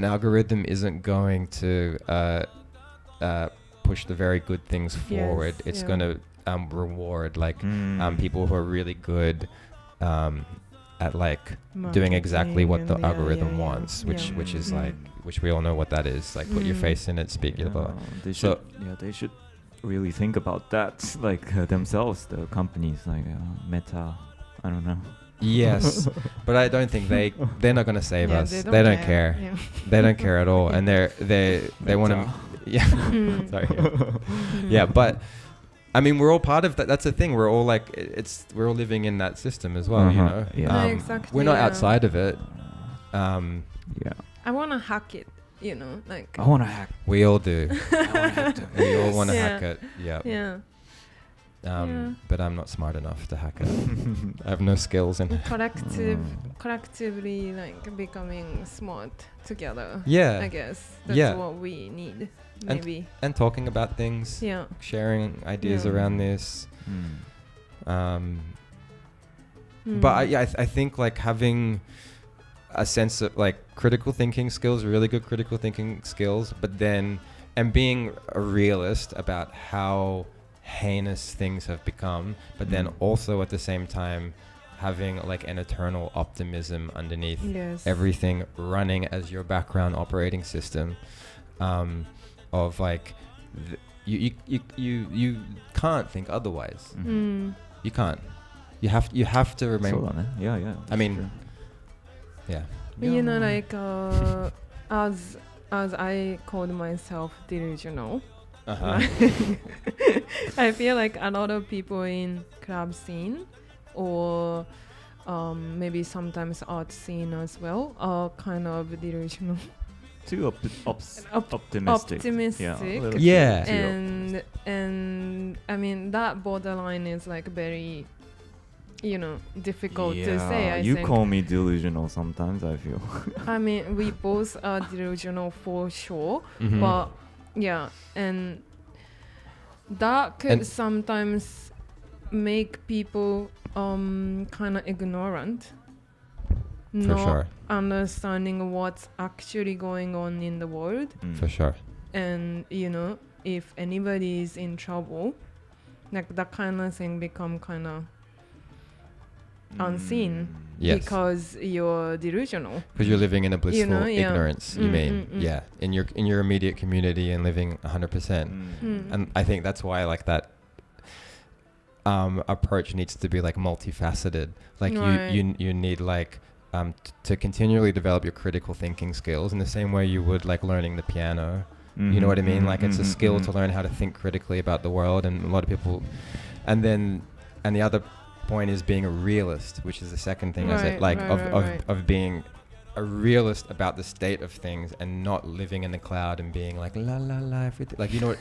algorithm isn't going to push the very good things forward. It's going to reward like people who are really good at like doing exactly what the algorithm wants, which is like, which we all know what that is, like put your face in it, speak blah. They should really think about that, like themselves, the companies like Meta, I don't know. Yes, but I don't think they're not going to save us. They don't care. They don't care at all, and they want to. Sorry. But I mean, we're all part of that. That's the thing. We're all like, we're all living in that system as well. You know, exactly, we're not outside of it. I want to hack it. You know, like I want to hack. We all do. We all want to hack it. But I'm not smart enough to hack it. I have no skills in it. Collectively, like becoming smart together. I guess that's what we need. Maybe. And talking about things. Sharing ideas around this. But I think like having a sense of like critical thinking skills, really good critical thinking skills, but then, and being a realist about how heinous things have become, but then also at the same time having like an eternal optimism underneath everything, running as your background operating system, of like you can't think otherwise. You can't. You have to remain. I mean, true. You know, like as I called myself delusional. I feel like a lot of people in club scene or maybe sometimes art scene as well are kind of delusional. Too optimistic. And I mean that borderline is like very, you know, difficult to say. I think. Call me delusional sometimes, I feel. I mean, we both are delusional for sure, but and that could sometimes make people kind of ignorant, not understanding what's actually going on in the world. For sure. And you know, if anybody is in trouble, like that kind of thing become kind of unseen because you're delusional, because you're living in a blissful ignorance. You mean in your immediate community and living 100%. And I think that's why like that approach needs to be like multifaceted. Like you need like to continually develop your critical thinking skills in the same way you would like learning the piano. You know what I mean? Like it's a skill to learn how to think critically about the world, and a lot of people, and the other point is being a realist, which is the second thing, of being a realist about the state of things and not living in the cloud and being like la la la everything. Like, do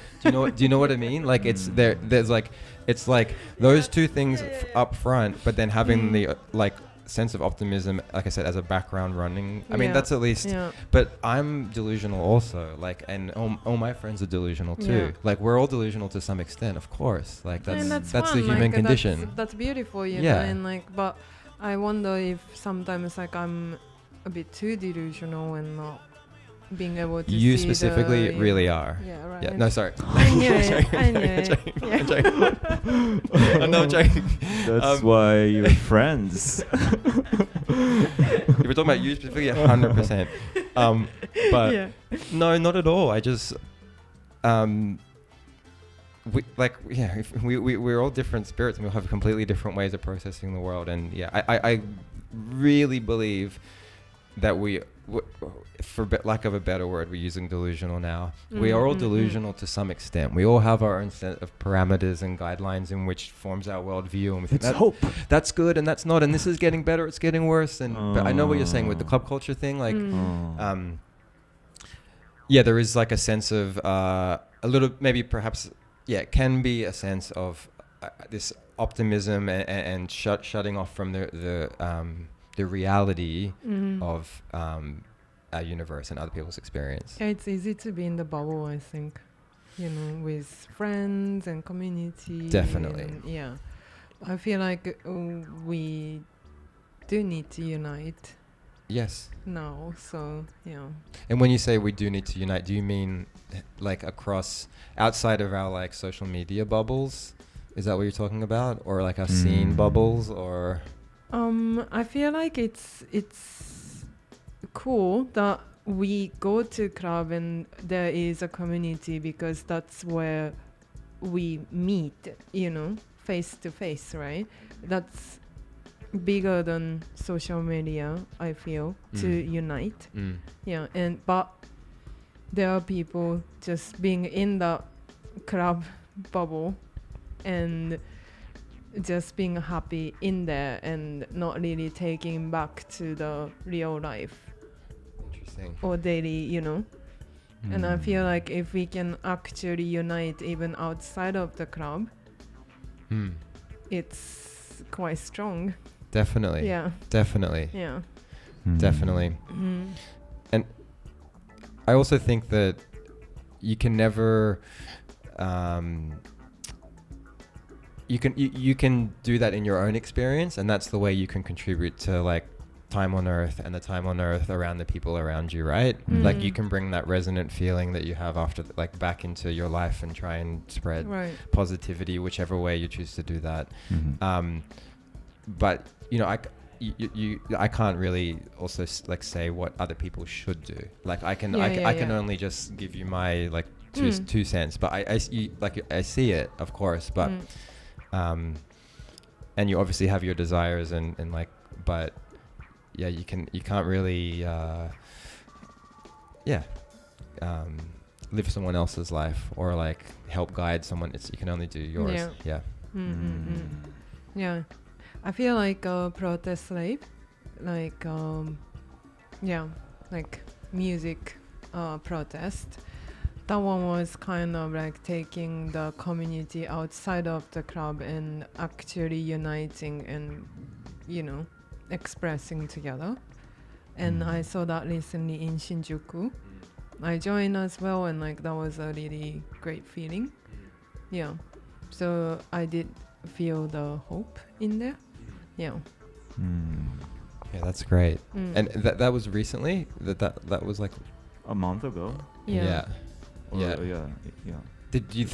you know what I mean? Like it's there's like it's like those two things up front, but then having the like sense of optimism, like I said, as a background running. I mean, that's at least. Yeah. But I'm delusional also, like, and all my friends are delusional too. Yeah. Like, we're all delusional to some extent, of course. Like, that's the human condition. That's beautiful, you know. And like, but I wonder if sometimes like I'm a bit too delusional and not being able to you see specifically really are. Yeah, right. Yeah, no, sorry. I knew it. I'm not joking. That's why you're friends. If we're talking about you specifically, 100%. But no, not at all. I just we're all different spirits and we'll have completely different ways of processing the world. And I really believe that for lack of a better word, we're using delusional now. We are all delusional to some extent. We all have our own set of parameters and guidelines in which forms our worldview, and we think hope. That's good and that's not, and this is getting better, it's getting worse. And but I know what you're saying with the club culture thing. Like, there is like a sense of a little, maybe perhaps, it can be a sense of this optimism and shutting off from the reality of our universe and other people's experience. Yeah, it's easy to be in the bubble, I think, with friends and community. Definitely. And I feel like we do need to unite. Yes. Now, so And when you say we do need to unite, do you mean like across, outside of our like social media bubbles? Is that what you're talking about, or like our scene bubbles, or? I feel like it's cool that we go to club and there is a community, because that's where we meet, face to face, right? That's bigger than social media, I feel, to unite. But there are people just being in the club bubble and just being happy in there and not really taking back to the real life. Interesting. Or daily, And I feel like if we can actually unite even outside of the club, it's quite strong. Definitely. Yeah. Definitely. Yeah. Definitely. And I also think that you can never you can do that in your own experience, and that's the way you can contribute to like time on earth and the time on earth around the people around you, right? Like you can bring that resonant feeling that you have after like back into your life and try and spread positivity whichever way you choose to do that. But I can't really also like say what other people should do. Like I can only just give you my like two cents, but I see it, of course, but and you obviously have your desires and like, but you can't really live someone else's life or like help guide someone. You can only do yours. I feel like protest life, like music protest. That one was kind of like taking the community outside of the club and actually uniting and, expressing together. And I saw that recently in Shinjuku. I joined as well, and like that was a really great feeling. Yeah. So I did feel the hope in there. Yeah. Yeah, that's great. And that was recently? That was like a month ago. Yeah. Yeah. Did you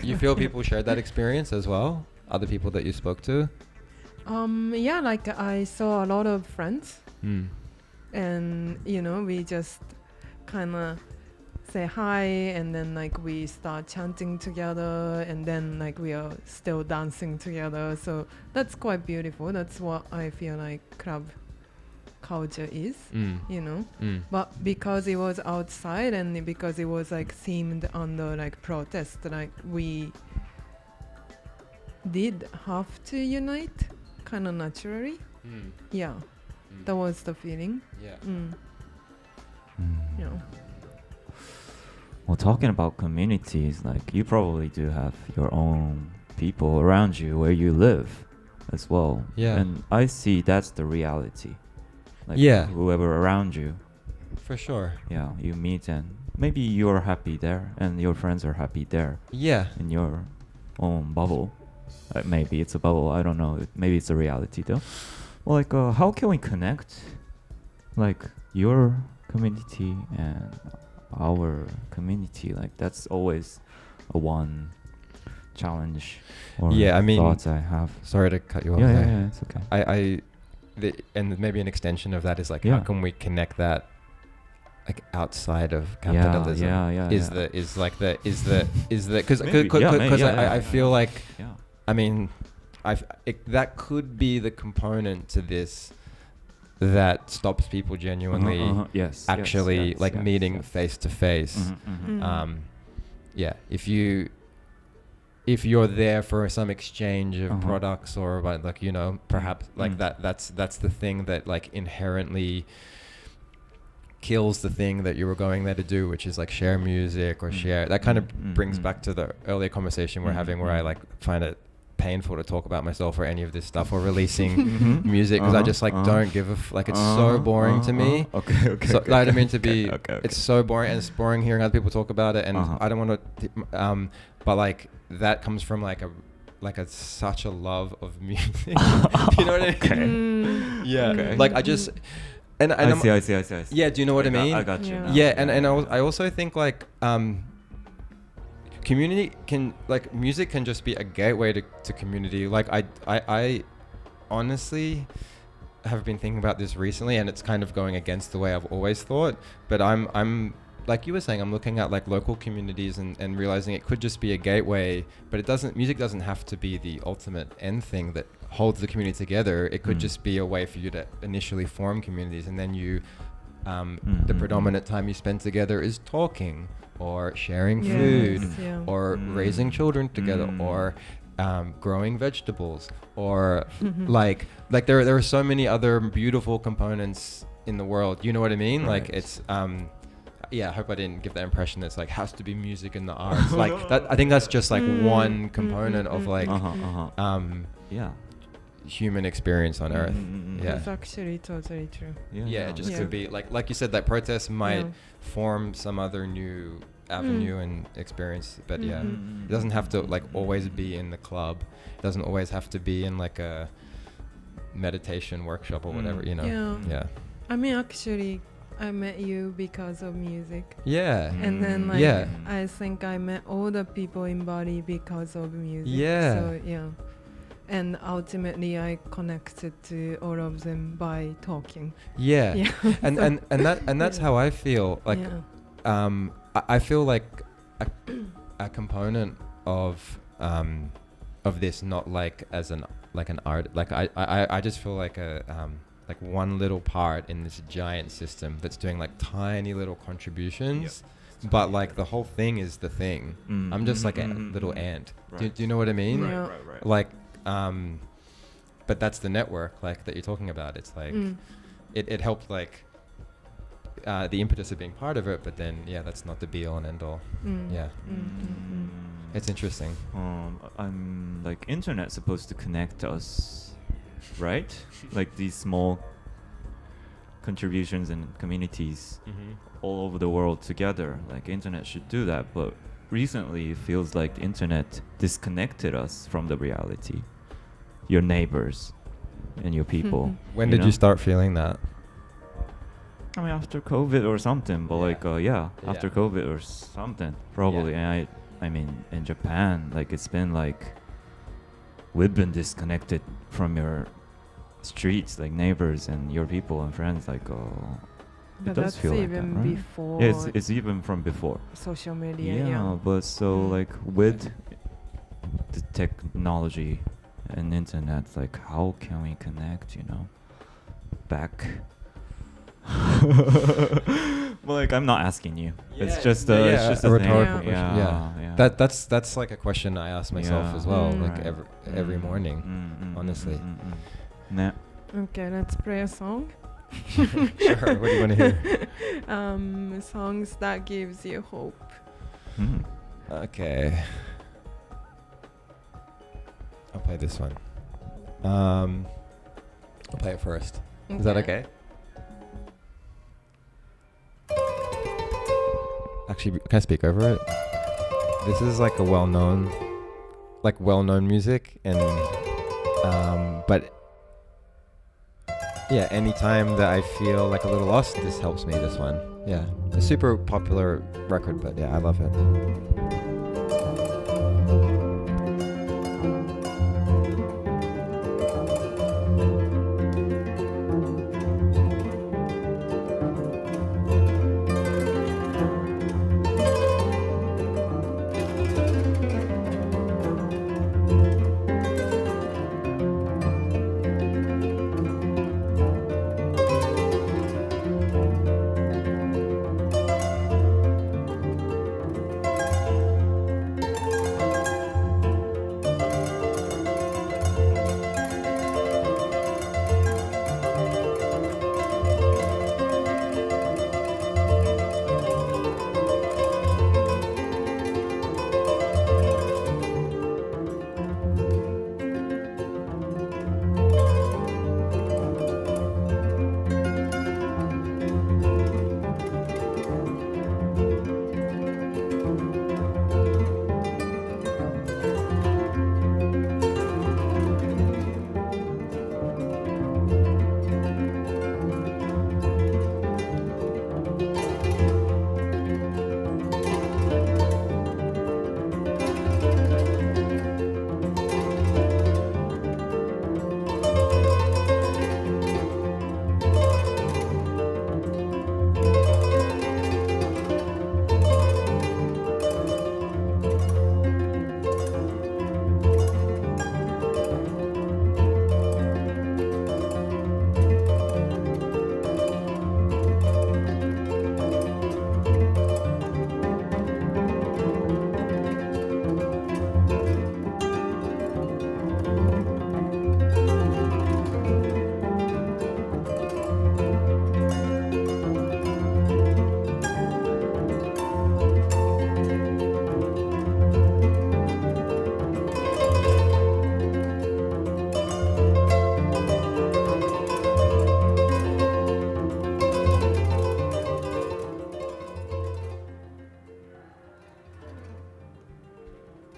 you feel people shared that experience as well? Other people that you spoke to? Like I saw a lot of friends, and we just kind of say hi, and then like we start chanting together, and then like we are still dancing together. So that's quite beautiful. That's what I feel like club culture is, but because it was outside and because it was like themed under like protest, like we did have to unite kind of naturally. That was the feeling. Yeah. Yeah. Well, talking about communities, like you probably do have your own people around you where you live as well. Yeah. And I see that's the reality. Like Yeah. whoever around you, For sure. yeah, you meet and maybe you're happy there and your friends are happy there Yeah. in your own bubble. Maybe it's a bubble, I don't know. Maybe it's a reality though. Well, like how can we connect like your community and our community? Like that's always a one challenge or Yeah, I mean, thoughts I have. Sorry to cut you off Yeah, there. yeah, it's okay. And maybe an extension of that is like, Yeah. how can we connect that like outside of capitalism? Is the because Maybe, yeah, I feel like Yeah. I mean that could be the component to this that stops people genuinely Yes. actually yes, like yes, meeting yes. face to face. Mhm, mhm. Yeah, if you're there for some exchange of Uh-huh. products or like you know perhaps like that's the thing that like inherently kills the thing that you were going there to do, which is like share music or share that kind of brings back to the earlier conversation we're having where I like find it painful to talk about myself or any of this stuff or releasing music because I just like don't give a like it's so boring to me. Okay. So I don't mean to be okay. it's so boring and it's boring hearing other people talk about it and I don't want to but like that comes from like a such a love of music. You know what I mean? Yeah. Okay. Like I just and I see. yeah, do you know what I mean? I got you. Yeah. now. Yeah, and I also think like community can like music can just be a gateway to community. Like I honestly have been thinking about this recently and it's kind of going against the way I've always thought, but I'm like you were saying, I'm looking at like local communities and realizing it could just be a gateway, but music doesn't have to be the ultimate end thing that holds the community together. It could just be a way for you to initially form communities and then you the predominant time you spend together is talking or sharing food or raising children together or growing vegetables or like there are so many other beautiful components in the world, you know what I mean? Right. Like it's yeah, I hope I didn't give that impression that's like has to be music in the arts. Like that I think that's just like one component of like yeah, human experience on earth. Yeah. That's actually totally true. Yeah, it just Yeah. could be like you said, that protest might form some other new avenue and experience, but yeah, it doesn't have to like always be in the club. It doesn't always have to be in like a meditation workshop or whatever, you know. Yeah. I mean, actually, I met you because of music. Yeah. And then like Yeah. I think I met all the people in Bali because of music. Yeah. So yeah. And ultimately I connected to all of them by talking. Yeah. Yeah. and that's how I feel. Like Yeah. I feel like a component of this, not like as an art, like I just feel like like one little part in this giant system that's doing like tiny little contributions, but like the whole thing is the thing. I'm just like a little ant. Right. Do you know what I mean? Yeah. Right. Like but that's the network like that you're talking about. It's like it helped like the impetus of being part of it, but then that's not the be all and end all. It's interesting. I'm like internet supposed to connect us, right? Like these small contributions and communities all over the world together. Like internet should do that, but recently it feels like the internet disconnected us from the reality. Your neighbors and your people. When did you start feeling that? I mean, after COVID or something, but after COVID or something, probably. And I mean, in Japan, like it's been like we've been disconnected from your streets, like neighbors and your people and friends. Like, But it does that's feel like even that, right? before Yeah, it's even from before. social media. Yeah, but so like with the technology and internet, like how can we connect? You know, back. Well, like I'm not asking you. It's just it's just a a rhetorical thing. question. Yeah. That's like a question I ask myself as well, like every morning. Honestly. Okay, let's play a song. Sure. What do you want to hear? Songs that gives you hope. Okay. I'll play this one. I'll play it first. Is that okay? Actually, can I speak over it? This is like a well-known music, and but yeah, anytime that I feel like a little lost, this helps me. This one, yeah, a super popular record, but yeah, I love it.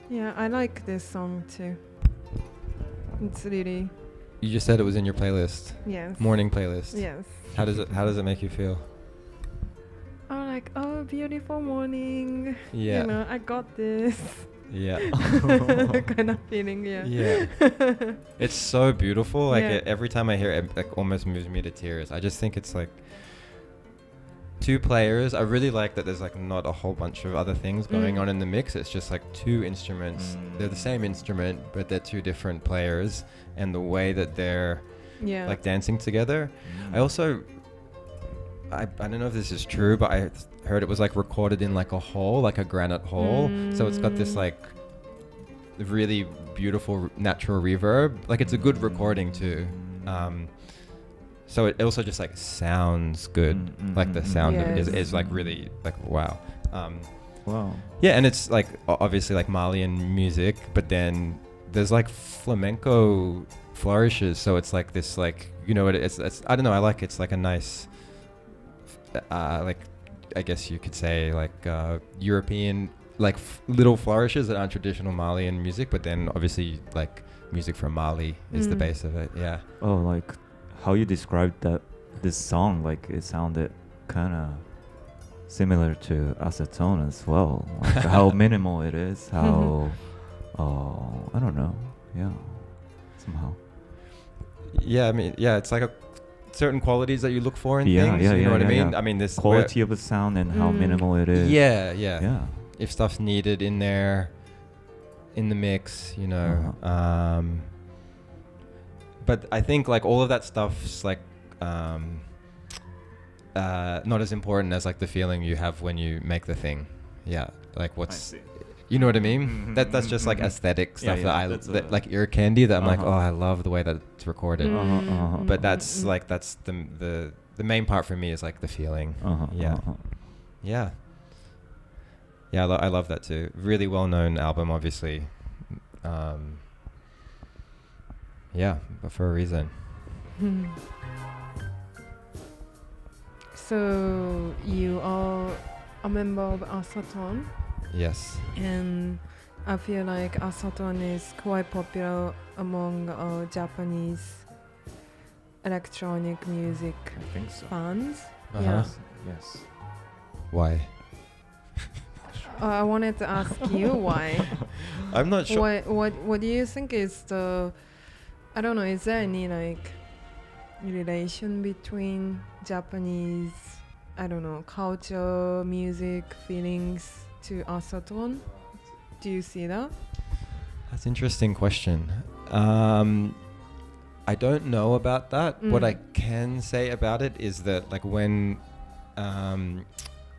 Yeah, I like this song too. It's really, You just said it was in your playlist, yes. morning playlist. Yes. How does it make you feel? Oh, like, oh, beautiful morning. Yeah. You know, I got this. Yeah. Kind of feeling, yeah. Yeah. It's so beautiful. Like Yeah. every time I hear it, it like almost moves me to tears. I just think it's like two players. I really like that there's like not a whole bunch of other things going on in the mix. It's just like two instruments. They're the same instrument, but they're two different players, and the way that they're Yeah. like dancing together. I also I don't know if this is true, but I heard it was like recorded in like a hole, like a granite hole. So it's got this like really beautiful natural reverb. Like it's a good recording too. So it also just like sounds good. Like the sound of it is like really like wow. Wow. Yeah, and it's like obviously like Malian music, but then there's like flamenco flourishes. So it's like this like, you know, it's I don't know. I like it's like a nice like I guess you could say like European like little flourishes that aren't traditional Malian music, but then obviously like music from Mali is the base of it. Yeah. Oh, like how you described that this song, like it sounded kind of similar to acetone as well. Like how minimal it is, how I don't know. Yeah. Somehow. Yeah, I mean, yeah, it's like a certain qualities that you look for in Yeah, things. yeah, you know yeah, what I yeah, mean? yeah. I mean, this Quality of the sound and how minimal it is. Yeah. Yeah. If stuff's needed in there, in the mix, you know. But I think like all of that stuff's like not as important as like the feeling you have when you make the thing. Yeah, like what's You know what I mean? That's just like aesthetic stuff that like ear candy that I'm like, oh, I love the way that it's recorded. But that's like the main part for me is like the feeling. Yeah, I love that too. Really well known album, obviously. Yeah, but for a reason. So you are a member of Asaton, Yes. and I feel like Asaton is quite popular among Japanese electronic music I think so. fans. Uh-huh. Yes. Why? I wanted to ask you why. I'm not sure. What do you think is the, I don't know, is there any like relation between Japanese, I don't know, culture, music, feelings to Asaton? Do you see that? That's an interesting question. I don't know about that. What I can say about it is that like when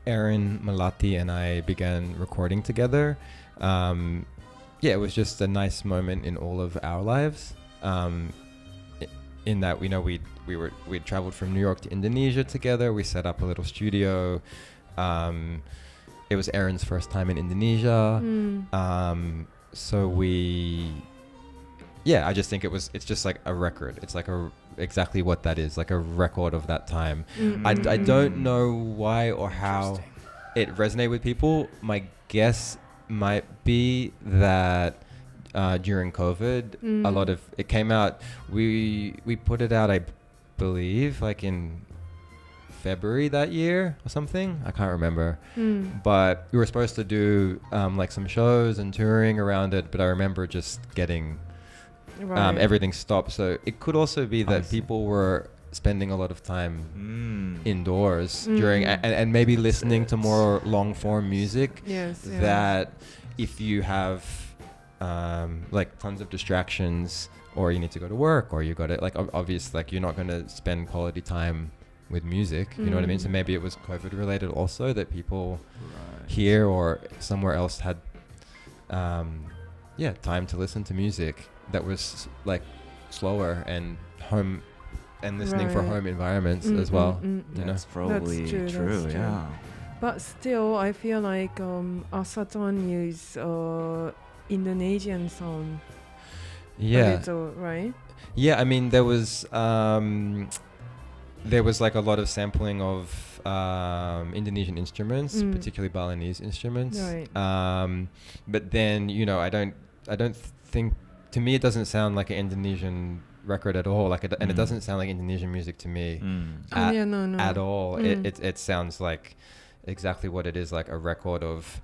Aaron Malati and I began recording together, it was just a nice moment in all of our lives. In that we we'd traveled from New York to Indonesia together. We set up a little studio. It was Aaron's first time in Indonesia. So I just think it's just like a record. It's like exactly what that is, like a record of that time. I don't know why or how it resonated with people. My guess might be that during COVID, a lot of it came out. We put it out, I believe, like in February that year or something. I can't remember. But we were supposed to do like some shows and touring around it, but I remember just getting everything stopped. So it could also be that people were spending a lot of time indoors during and maybe listening to more long form music. That if you have like tons of distractions, or you need to go to work, or you got it like obvious, like you're not going to spend quality time with music. You know what I mean? So maybe it was COVID related also, that people here or somewhere else had time to listen to music that was like slower and home and listening for home environments as well. That's probably true. Yeah. But still, I feel like Asaton use Indonesian sound. A little, right? Yeah, I mean there was like a lot of sampling of Indonesian instruments, particularly Balinese instruments. Right. But then I don't think, to me it doesn't sound like an Indonesian record at all. Like and it doesn't sound like Indonesian music to me at all. It sounds like exactly what it is, like a record of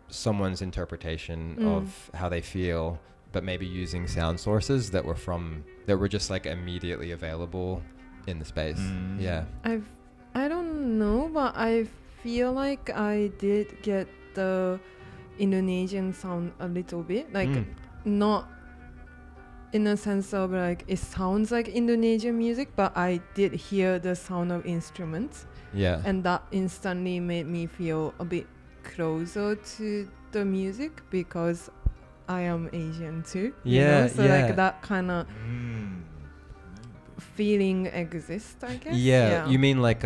someone's interpretation of how they feel, but maybe using sound sources that were just like immediately available in the space. I don't know, but I feel like I did get the Indonesian sound a little bit, like not in a sense of like it sounds like Indonesian music, but I did hear the sound of instruments. And that instantly made me feel a bit closer to the music, because I am Asian too. So like that kind of feeling exists, I guess. You mean like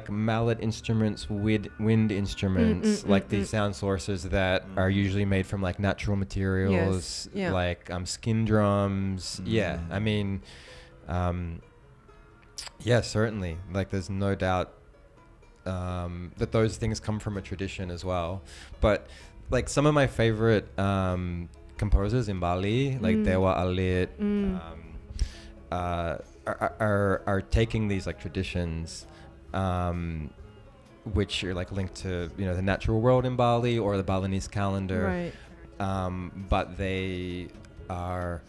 mallet instruments, wind instruments, like these sound sources that are usually made from like natural materials, like skin drums. I mean, certainly, like there's no doubt that those things come from a tradition as well. But like some of my favorite composers in Bali, like Dewa Alit, are taking these like traditions, which are like linked to the natural world in Bali or the Balinese calendar, but they are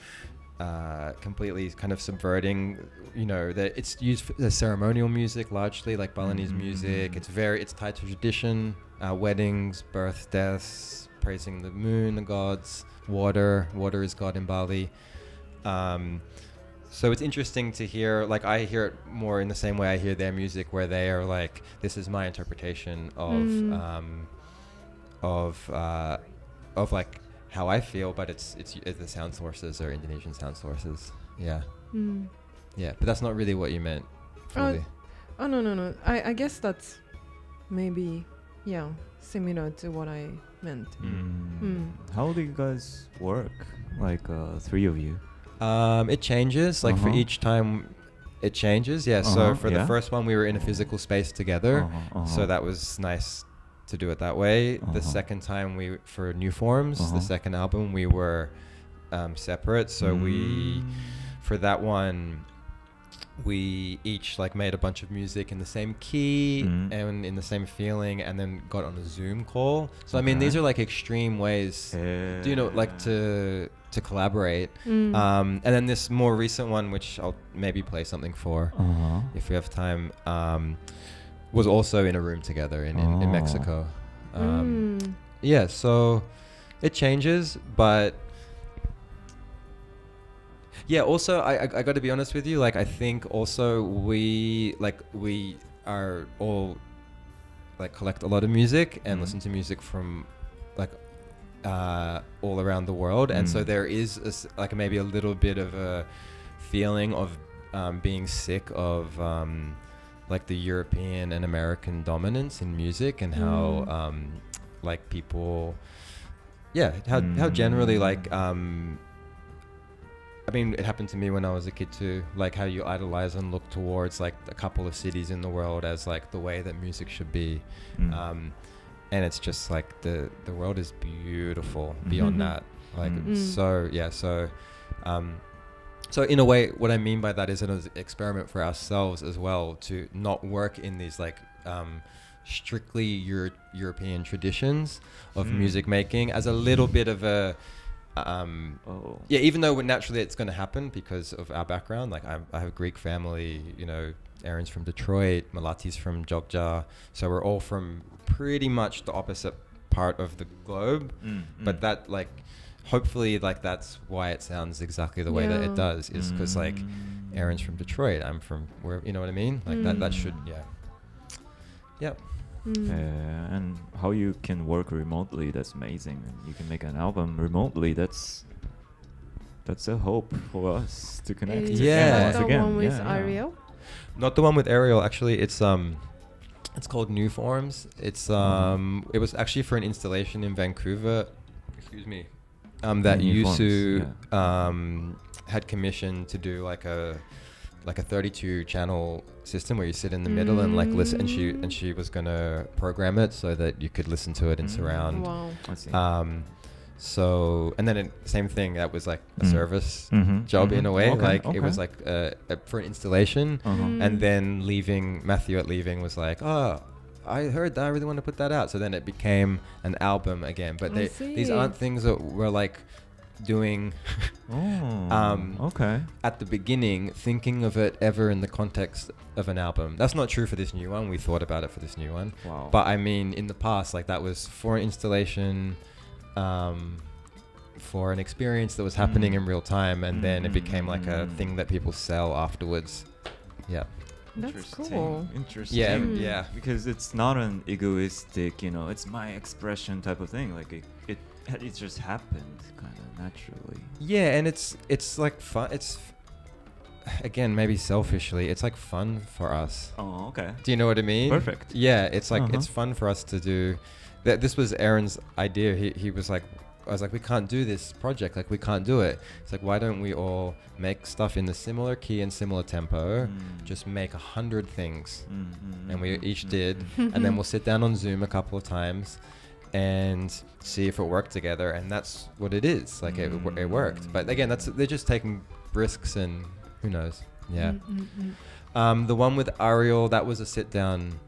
completely kind of subverting, that it's used for the ceremonial music largely, like Balinese music. It's tied to tradition, weddings, births, deaths, praising the moon, the gods, water is God in Bali. So it's interesting to hear, like I hear it more in the same way I hear their music, where they are like, this is my interpretation of like how I feel, but it's the sound sources are Indonesian sound sources. Yeah. Yeah, but that's not really what you meant. Fully. Oh no. I guess that's maybe similar to what I meant. How do you guys work? Like three of you? It changes. Like for each time, it changes. Yeah. So for the first one, we were in a physical space together, so that was nice to do it that way. The second time, for New Forms, the second album, we were separate. So for that one, we each like made a bunch of music in the same key and in the same feeling, and then got on a Zoom call. So I mean, these are like extreme ways, like to collaborate. And then this more recent one, which I'll maybe play something for if we have time, was also in a room together in Mexico. Yeah, so it changes, but yeah, also I got to be honest with you, like I think also we are all like collect a lot of music and listen to music from like all around the world, and so there is like maybe a little bit of a feeling of being sick of like the European and American dominance in music, and how like people how generally like I mean, it happened to me when I was a kid too, like how you idolize and look towards like a couple of cities in the world as like the way that music should be. And it's just like the world is beautiful beyond that. Like, so in a way, what I mean by that is an experiment for ourselves as well, to not work in these like strictly European traditions of music making, as a little bit of a even though naturally it's going to happen because of our background. Like I have a Greek family, Aaron's from Detroit, Malati's from Jogja, so we're all from pretty much the opposite part of the globe. But that like hopefully like that's why it sounds exactly the way that it does, is because like Aaron's from Detroit, I'm from where, you know what I mean, like that should and how you can work remotely, that's amazing. And you can make an album remotely, that's a hope for us to connect. Is that the one with Yeah. Ariel? Not the one with Ariel, actually. It's called New Forms. It's it was actually for an installation in Vancouver, that Yusu had commissioned to do like a 32 channel system where you sit in the middle and like listen, and she was gonna program it so that you could listen to it in surround. Wow. I see. So, and then same thing, that was like a service job in a way. It was like for an installation, and then Matthew at Leaving was like, oh, I heard that, I really want to put that out. So then it became an album again. But these aren't things that we're like doing at the beginning, thinking of it ever in the context of an album. That's not true for this new one. We thought about it for this new one. Wow. But I mean, in the past, like that was for an installation, for an experience that was happening in real time, and then it became like a thing that people sell afterwards. Yeah. That's cool. Interesting. Yeah. Because it's not an egoistic, it's my expression type of thing. Like it just happened kind of naturally. Yeah, and it's like fun. It's again, maybe selfishly, it's like fun for us. Oh, okay. Do you know what I mean? Perfect. Yeah, it's like it's fun for us to do. This was Aaron's idea. He was like, I was like, we can't do this project. Like, we can't do it. It's like, why don't we all make stuff in the similar key and similar tempo? Just make 100 things. And we each did. And then we'll sit down on Zoom a couple of times and see if it worked together. And that's what it is. Like, it worked. But again, they're just taking risks, and who knows? Yeah. The one with Ariel, that was a sit-down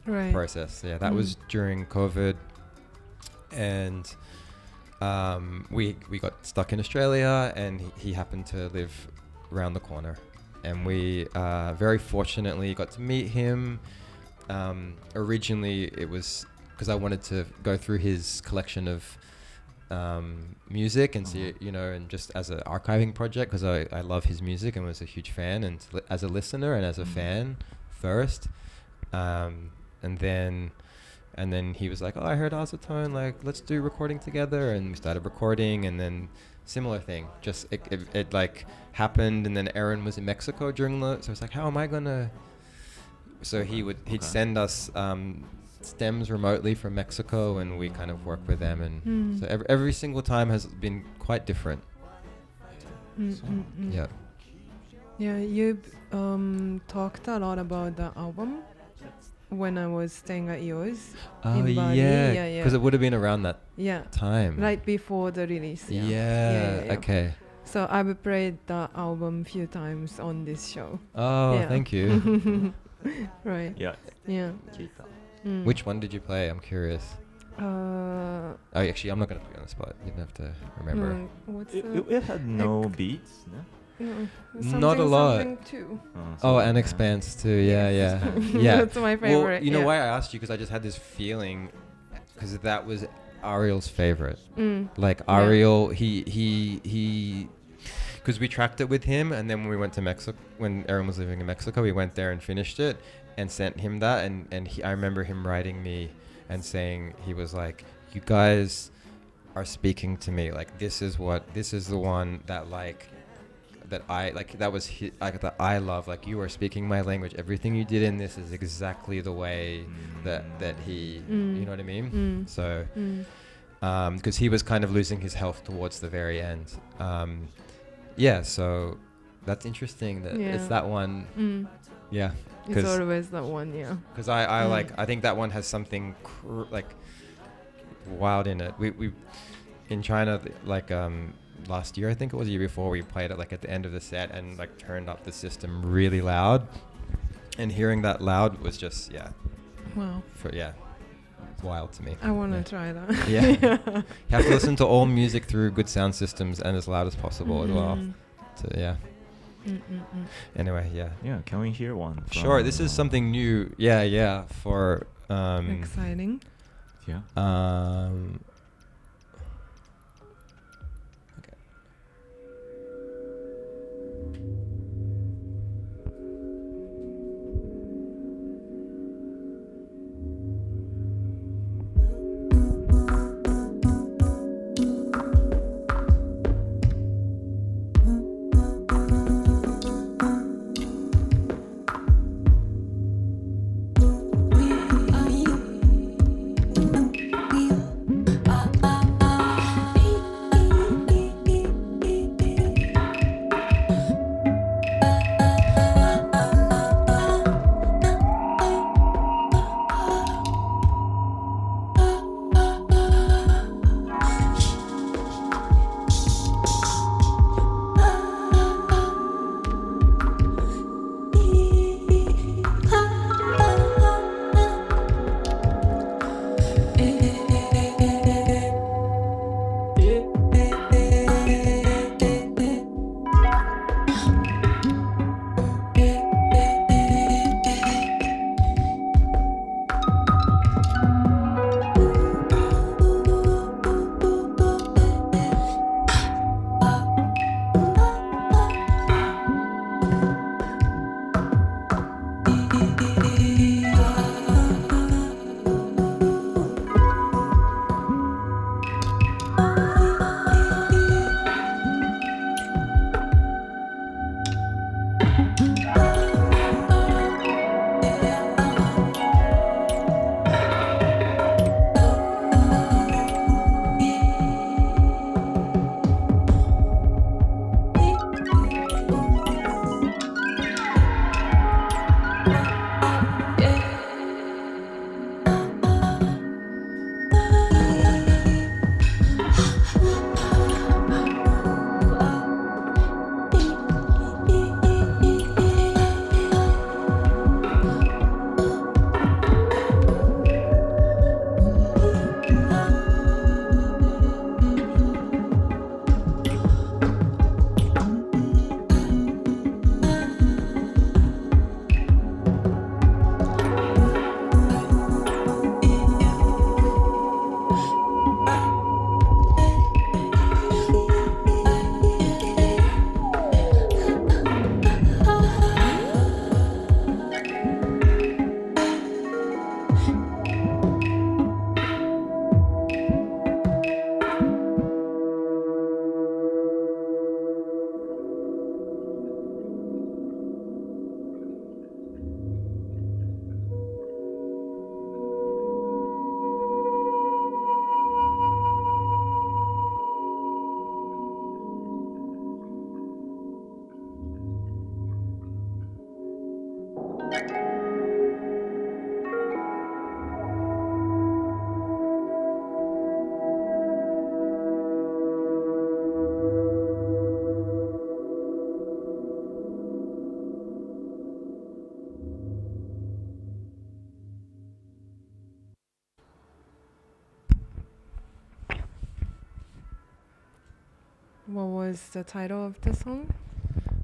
process. Yeah, that was during COVID. And we got stuck in Australia, and he happened to live around the corner, and we very fortunately got to meet him. Originally it was because I wanted to go through his collection of music and see, and just as an archiving project, because I love his music and was a huge fan, and as a listener and as a fan first, and then And then he was like, oh, I heard Azatone, like, let's do recording together. And we started recording, and then similar thing. Just, it like, happened, and then Aaron was in Mexico during the, so it's like, how am I gonna, so he'd send us stems remotely from Mexico, and we kind of work with them. And so every single time has been quite different. Yeah. Yeah, you talked a lot about the album when I was staying at yours in Bali. Yeah, because it would have been around that time. Right before the release. Yeah. Okay. So I've played the album a few times on this show. Oh, thank you. Right. Yeah. Yeah. Which one did you play? I'm curious. Actually, I'm not going to put you on the spot. You don't have to remember. What's It had no beats, no? Not a lot. Too. And Expanse too. Yeah. That's my favorite. Well, you know why I asked you? Because I just had this feeling, because that was Ariel's favorite. Like Ariel, he, because we tracked it with him, and then when we went to Mexico, when Aaron was living in Mexico, we went there and finished it and sent him that, and I remember him writing me and saying, he was like, you guys are speaking to me, like this is the one that like. That I like, that was that I love, like you are speaking my language, everything you did in this is exactly the way that he you know what I mean. So because he was kind of losing his health towards the very end. So that's interesting that it's that one. It's always that one. Because I like, I think that one has something like wild in it. We in China, like last year, I think it was the year before, we played it like at the end of the set and like turned up the system really loud, and hearing that loud was just wow, wild to me. I want to try that. You have to listen to all music through good sound systems and as loud as possible as well. So anyway, can we hear one sure, this is something new. For exciting. What was the title of the song?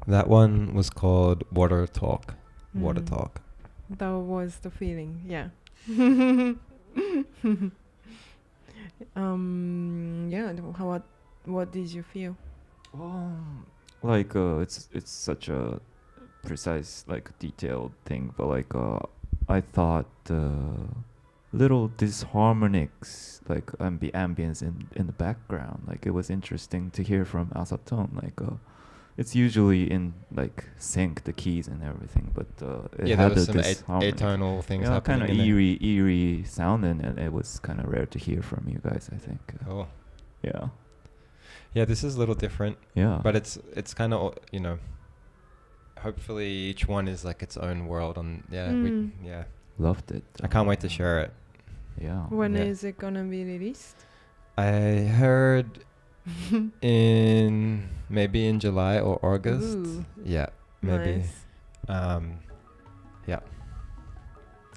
That one was called Water Talk. Water Talk. That was the feeling, yeah. Yeah, what did you feel? Like it's such a precise, like detailed thing, but like I thought little disharmonics, like ambience in the background, like it was interesting to hear from Asatone. Like it's usually in like sync, the keys and everything, but it Yeah, there had was a some disharmony. atonal things Yeah, kind happening. of eerie sound, and it was kind of rare to hear from you guys, I think. Cool. Yeah. Yeah, this is a little different. Yeah. But it's kind of, you know, hopefully each one is like its own world. Yeah. Loved it. I can't wait to share it. Yeah. When Yeah. is it gonna be released? I heard maybe in July or August. Ooh. Yeah, maybe. Nice. Yeah.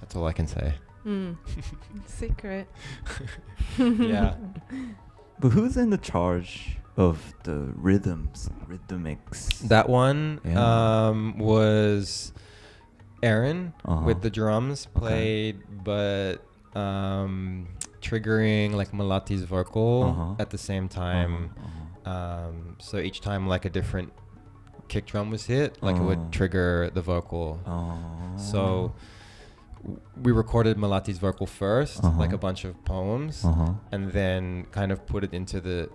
That's all I can say. Secret. Yeah. But who's in the charge of the rhythmics? That one Yeah. was Aaron Uh-huh. with the drums played, but triggering like Malati's vocal at the same time. So each time like a different kick drum was hit, like it would trigger the vocal. So we recorded Malati's vocal first, like a bunch of poems, and then kind of put it into the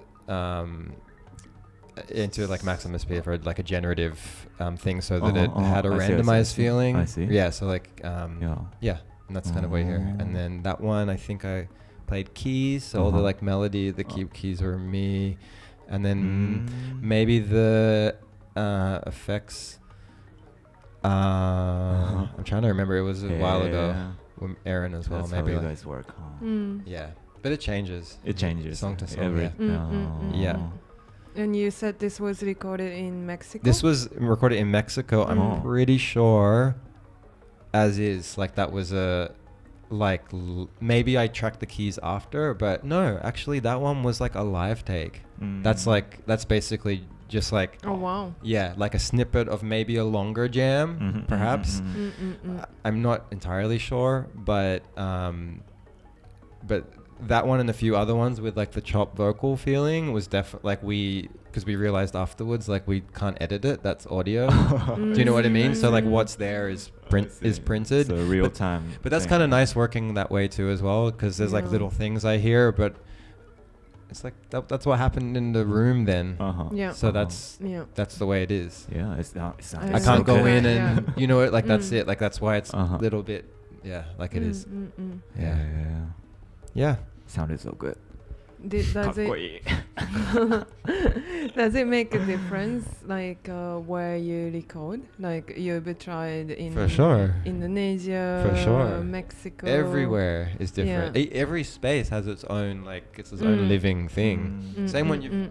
into like Maximus paper, like a generative thing, so that it had a randomized feeling. I see. Yeah, so like yeah, and that's kind of what you hear. And then that one, I think I played keys, so all the like melody, the keys were me, and then maybe the effects. I'm trying to remember. It was a while ago with Aaron as well. That's maybe how you like, guys work. yeah, but it changes. It changes song to song. Yeah. And you said this was recorded in Mexico? This was recorded in Mexico. I'm pretty sure, as is, like that was a, like maybe I tracked the keys after, but no, actually that one was like a live take. That's basically just like, oh wow, yeah, like a snippet of maybe a longer jam, perhaps. I'm not entirely sure, but that one and a few other ones with like the chopped vocal feeling was definitely like because we realized afterwards like we can't edit it, that's audio. Do you know what I mean? So like what's there is printed. So real time. But that's kind of nice working that way too as well, because there's like little things I hear, but it's like that's what happened in the room then. Yeah. So that's the way it is. Yeah, it's not. I I can't go in and Yeah. you know it, like that's it. Like that's why it's a little bit like it is. Yeah. Sounded so good. Does it make a difference, like where you record? Like you've tried in For sure. Indonesia, For sure. Mexico. Everywhere is different. Every space has its own its own living thing. Same when you.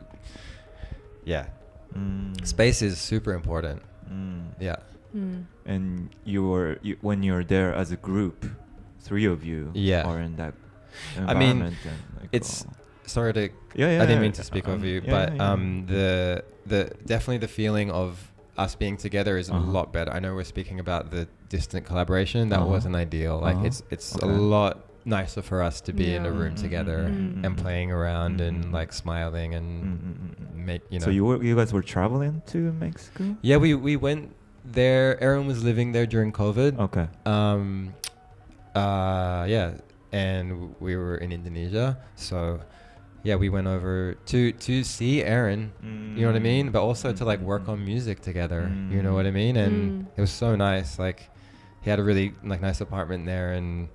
Yeah. Space is super important. Yeah. And when you're there as a group, three of you are in that I mean, environment. And it's sorry to. I didn't mean to speak over you, but the definitely the feeling of us being together is a lot better. I know we're speaking about the distant collaboration. That wasn't ideal. Like it's a lot nicer for us to be in a room together and playing around and like smiling and make So you guys were traveling to Mexico? Yeah, we went there. Aaron was living there during COVID. Okay. Yeah. And we were in Indonesia, so yeah, we went over to see Aaron, you know what I mean, but also to like work on music together, you know what I mean, and it was so nice. Like he had a really like nice apartment there, and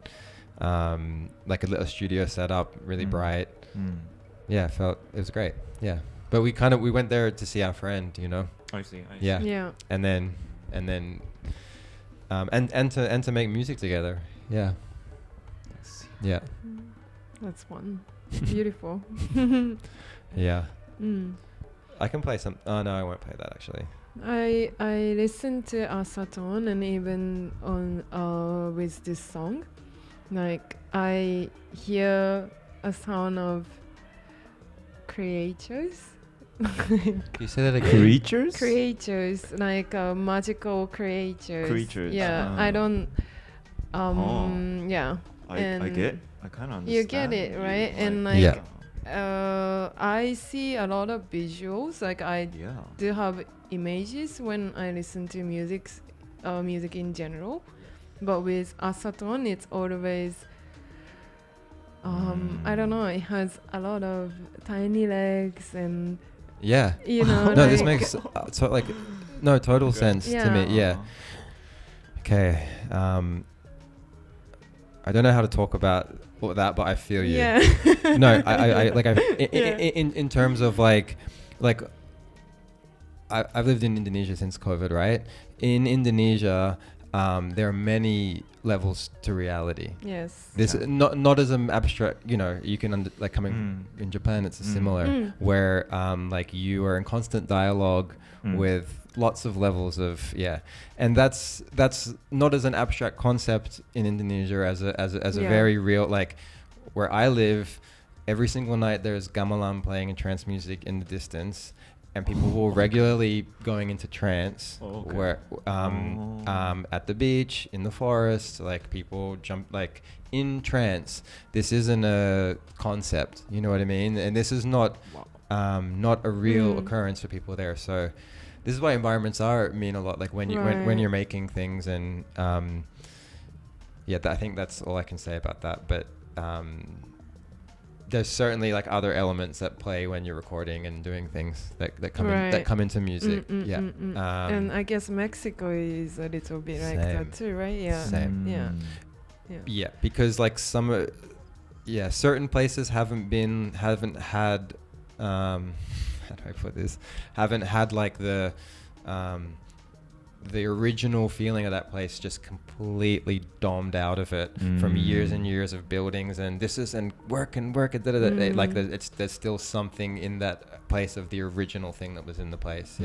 like a little studio set up, really bright. Yeah, it was great. Yeah, but we went there to see our friend, you know. I see. Yeah. And then and to make music together. Yeah. Yeah. That's fun. Beautiful. Yeah. Mm. I can play some. Oh no, I won't play that actually. I listen to Asaton, and even on with this song, like I hear a sound of creatures. You say that again? Creatures? Creatures, like magical creatures. Creatures. Yeah, I don't. Yeah. I and get. I kind of understand. You get it, right? And like, Yeah. I see a lot of visuals. Like I Yeah. do have images when I listen to music in general, but with Asaton, it's always. I don't know. It has a lot of tiny legs and. Yeah. You know. No, this like- makes total sense to me. Yeah. Okay. I don't know how to talk about all that, but I feel you. Yeah. No, I like Yeah. in terms of like I've lived in Indonesia since COVID, right? In Indonesia, there are many levels to reality. Yes. This not as an abstract, you know, you can coming in Japan, it's similar where like you are in constant dialogue with lots of levels of and that's not as an abstract concept in Indonesia as a very real, like where I live. Every single night there's gamelan playing and trance music in the distance, and people will regularly going into trance where at the beach, in the forest, like people jump like in trance. This isn't a concept, you know what I mean? And this is not not a real occurrence for people there. So this is why environments mean a lot, like when you when you're making things. And I think that's all I can say about that. But there's certainly like other elements that play when you're recording and doing things that come into music. And I guess Mexico is a little bit like that too, right? Yeah. Same. Yeah. Because like some certain places haven't had how do I put this? Haven't had like the original feeling of that place just completely domed out of it from years and years of buildings and work like there's still something in that place of the original thing that was in the place.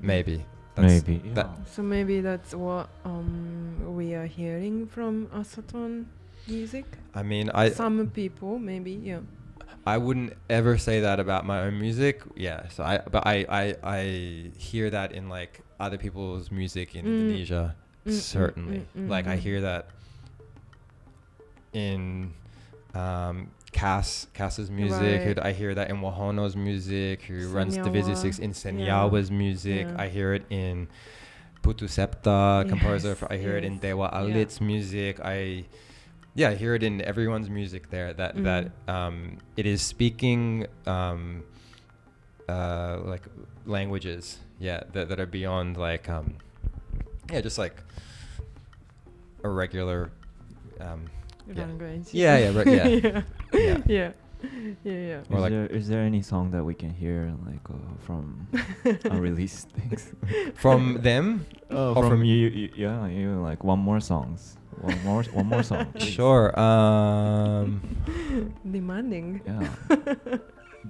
Maybe So maybe that's what we are hearing from Asaton music. I mean, some people maybe I wouldn't ever say that about my own music. So I hear that in like other people's music in Indonesia, certainly. Like I hear that in Kaas's music. Right. I hear that in Wahono's music, who runs Division 6, in Senyawa's music. I hear it in Putu Septa, composer. I hear it in Dewa Alit's music. I hear it in everyone's music there. That it is speaking like languages, that are beyond like just like a regular language. Is there any song that we can hear like from unreleased things? From them? From you, like one more song, please. Sure. Demanding.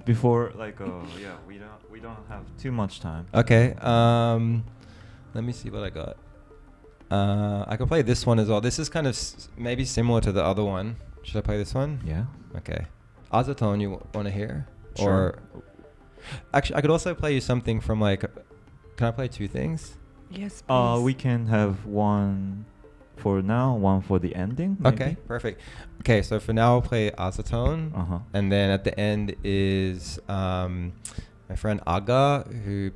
Before like we don't have too much time. Okay. Let me see what I got. I can play this one as well. This is kind of maybe similar to the other one. Should I play this one? Yeah. Okay. Asaton, you want to hear? Sure. Or actually, I could also play you something from like. Can I play two things? Yes, please. We can have one for now, one for the ending. Maybe? Okay, perfect. Okay, so for now I'll play Asaton, and then at the end is my friend Aga, who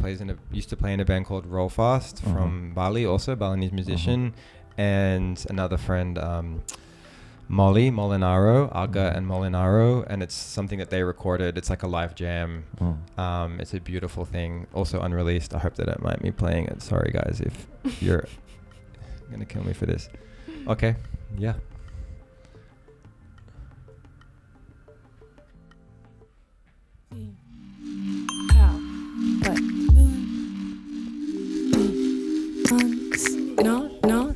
used to play in a band called Roll Fast from Bali, also Balinese musician, and another friend Molly Molinaro, Aga and Molinaro, and it's something that they recorded. It's like a live jam. It's a beautiful thing, also unreleased. I hope they don't mind me playing it. Sorry guys if you're gonna kill me for this. Okay, yeah. No.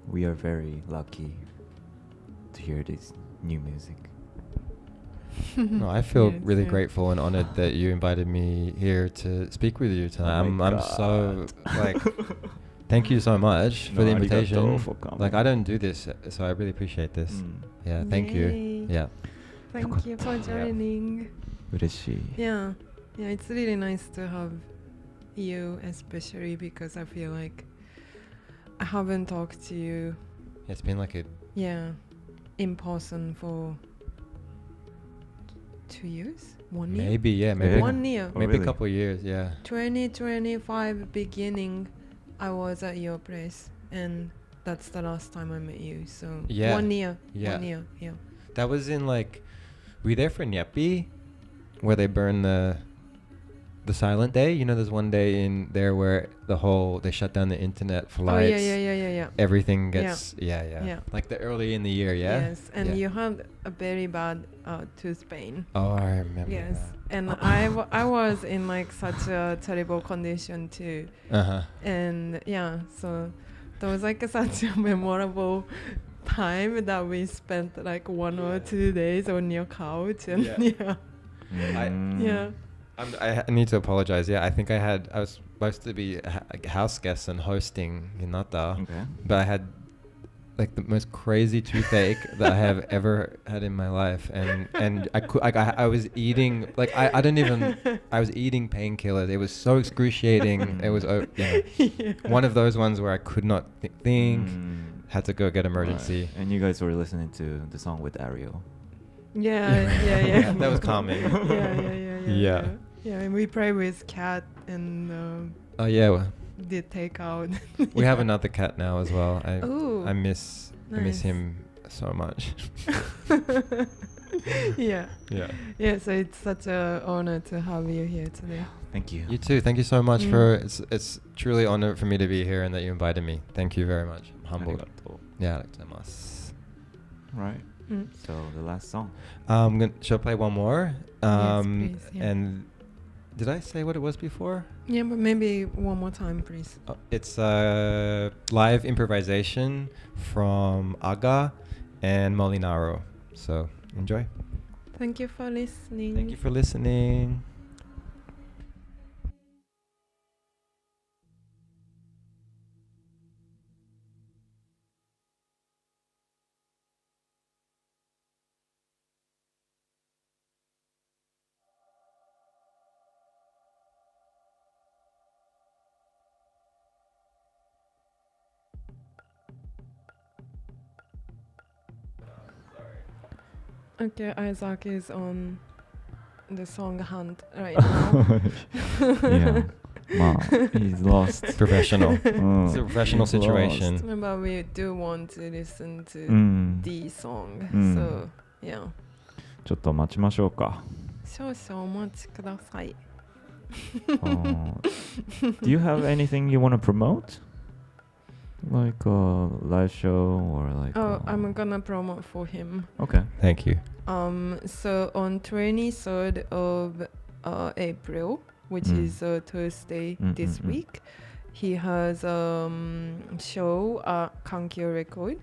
We are very lucky to hear this new music. No, I feel Yes, really yeah. grateful and honored that you invited me here to speak with you tonight. Oh my I'm so God. like, thank you so much for the No, invitation. arigato for coming. Like I don't do this, so I really appreciate this. Yeah, thank you. Yay. Yeah. Thank you for joining. 嬉しい。 Yeah, it's really nice to have you, especially because I feel like I haven't talked to you, It's been like a in person for 2 years? 1 year? maybe, yeah, maybe 1 year. Oh, maybe really? a couple of years, yeah. 2025 beginning, I was at your place, and that's the last time I met you. So Yeah. 1 year. Yeah. 1 year. Yeah. That was in like, were you there for Nyepi, where they burn the the silent day. You know, there's one day in there where they shut down the internet for Oh lights. yeah. Everything gets yeah. Like the early in the year, yeah. Yes, and you had a very bad tooth pain. Oh, I remember. Yes, that. and I was in like such a terrible condition too. And yeah, so there was like such a memorable time that we spent like 1 or 2 days on your couch, and I need to apologize. Yeah, I think I was supposed to be a house guest and hosting Hinata, but I had like the most crazy toothache that I have ever had in my life, and I was eating like I was eating painkillers. It was so excruciating. It was one of those ones where I could not think. Had to go get emergency. Right. And you guys were listening to the song with Ariel. Yeah. That was calming. Yeah, and we pray with cat and did take out. We have another cat now as well. I miss him so much. Yeah, so it's such an honor to have you here today. Thank you. You too. Thank you so much for it's truly an honor for me to be here and that you invited me. Thank you very much. I'm humbled. Yeah, right. So the last song. Shall I play one more? Yes, please, And did I say what it was before? Yeah, but maybe one more time, please. It's a live improvisation from Aga and Molinaro. So enjoy. Thank you for listening. Thank you for listening. Okay, Isaac is on the song hunt right now. He's lost. Professional. It's a professional situation. But we do want to listen to the song. So, yeah. ちょっと待ちましょうか。少々お待ちください。Do you have anything you want to promote? Like a live show or like I'm gonna promote for him. Okay. Thank you. So on 23rd of April, which is Thursday this week, he has show at Kankyo Record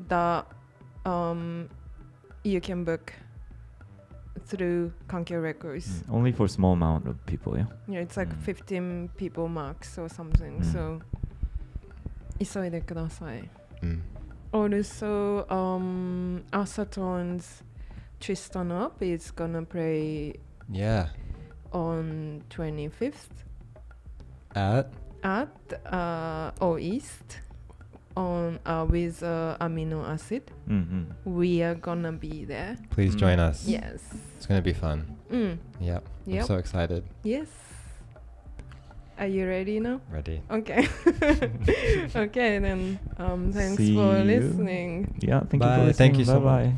that you can book through Kankyo Records. Only for small amount of people, yeah? Yeah, it's like 15 people max or something. So 急いでください。Also, Asatone's Tristan Up is gonna play on 25th at O East on with amino acid. We are gonna be there. Please join us. Yes. It's gonna be fun. Yep. I'm so excited. Yes. Are you ready now? Ready. Okay. Okay, then thanks See for you. listening. Yeah, thank you Bye. for listening. Thank you so Bye-bye. much.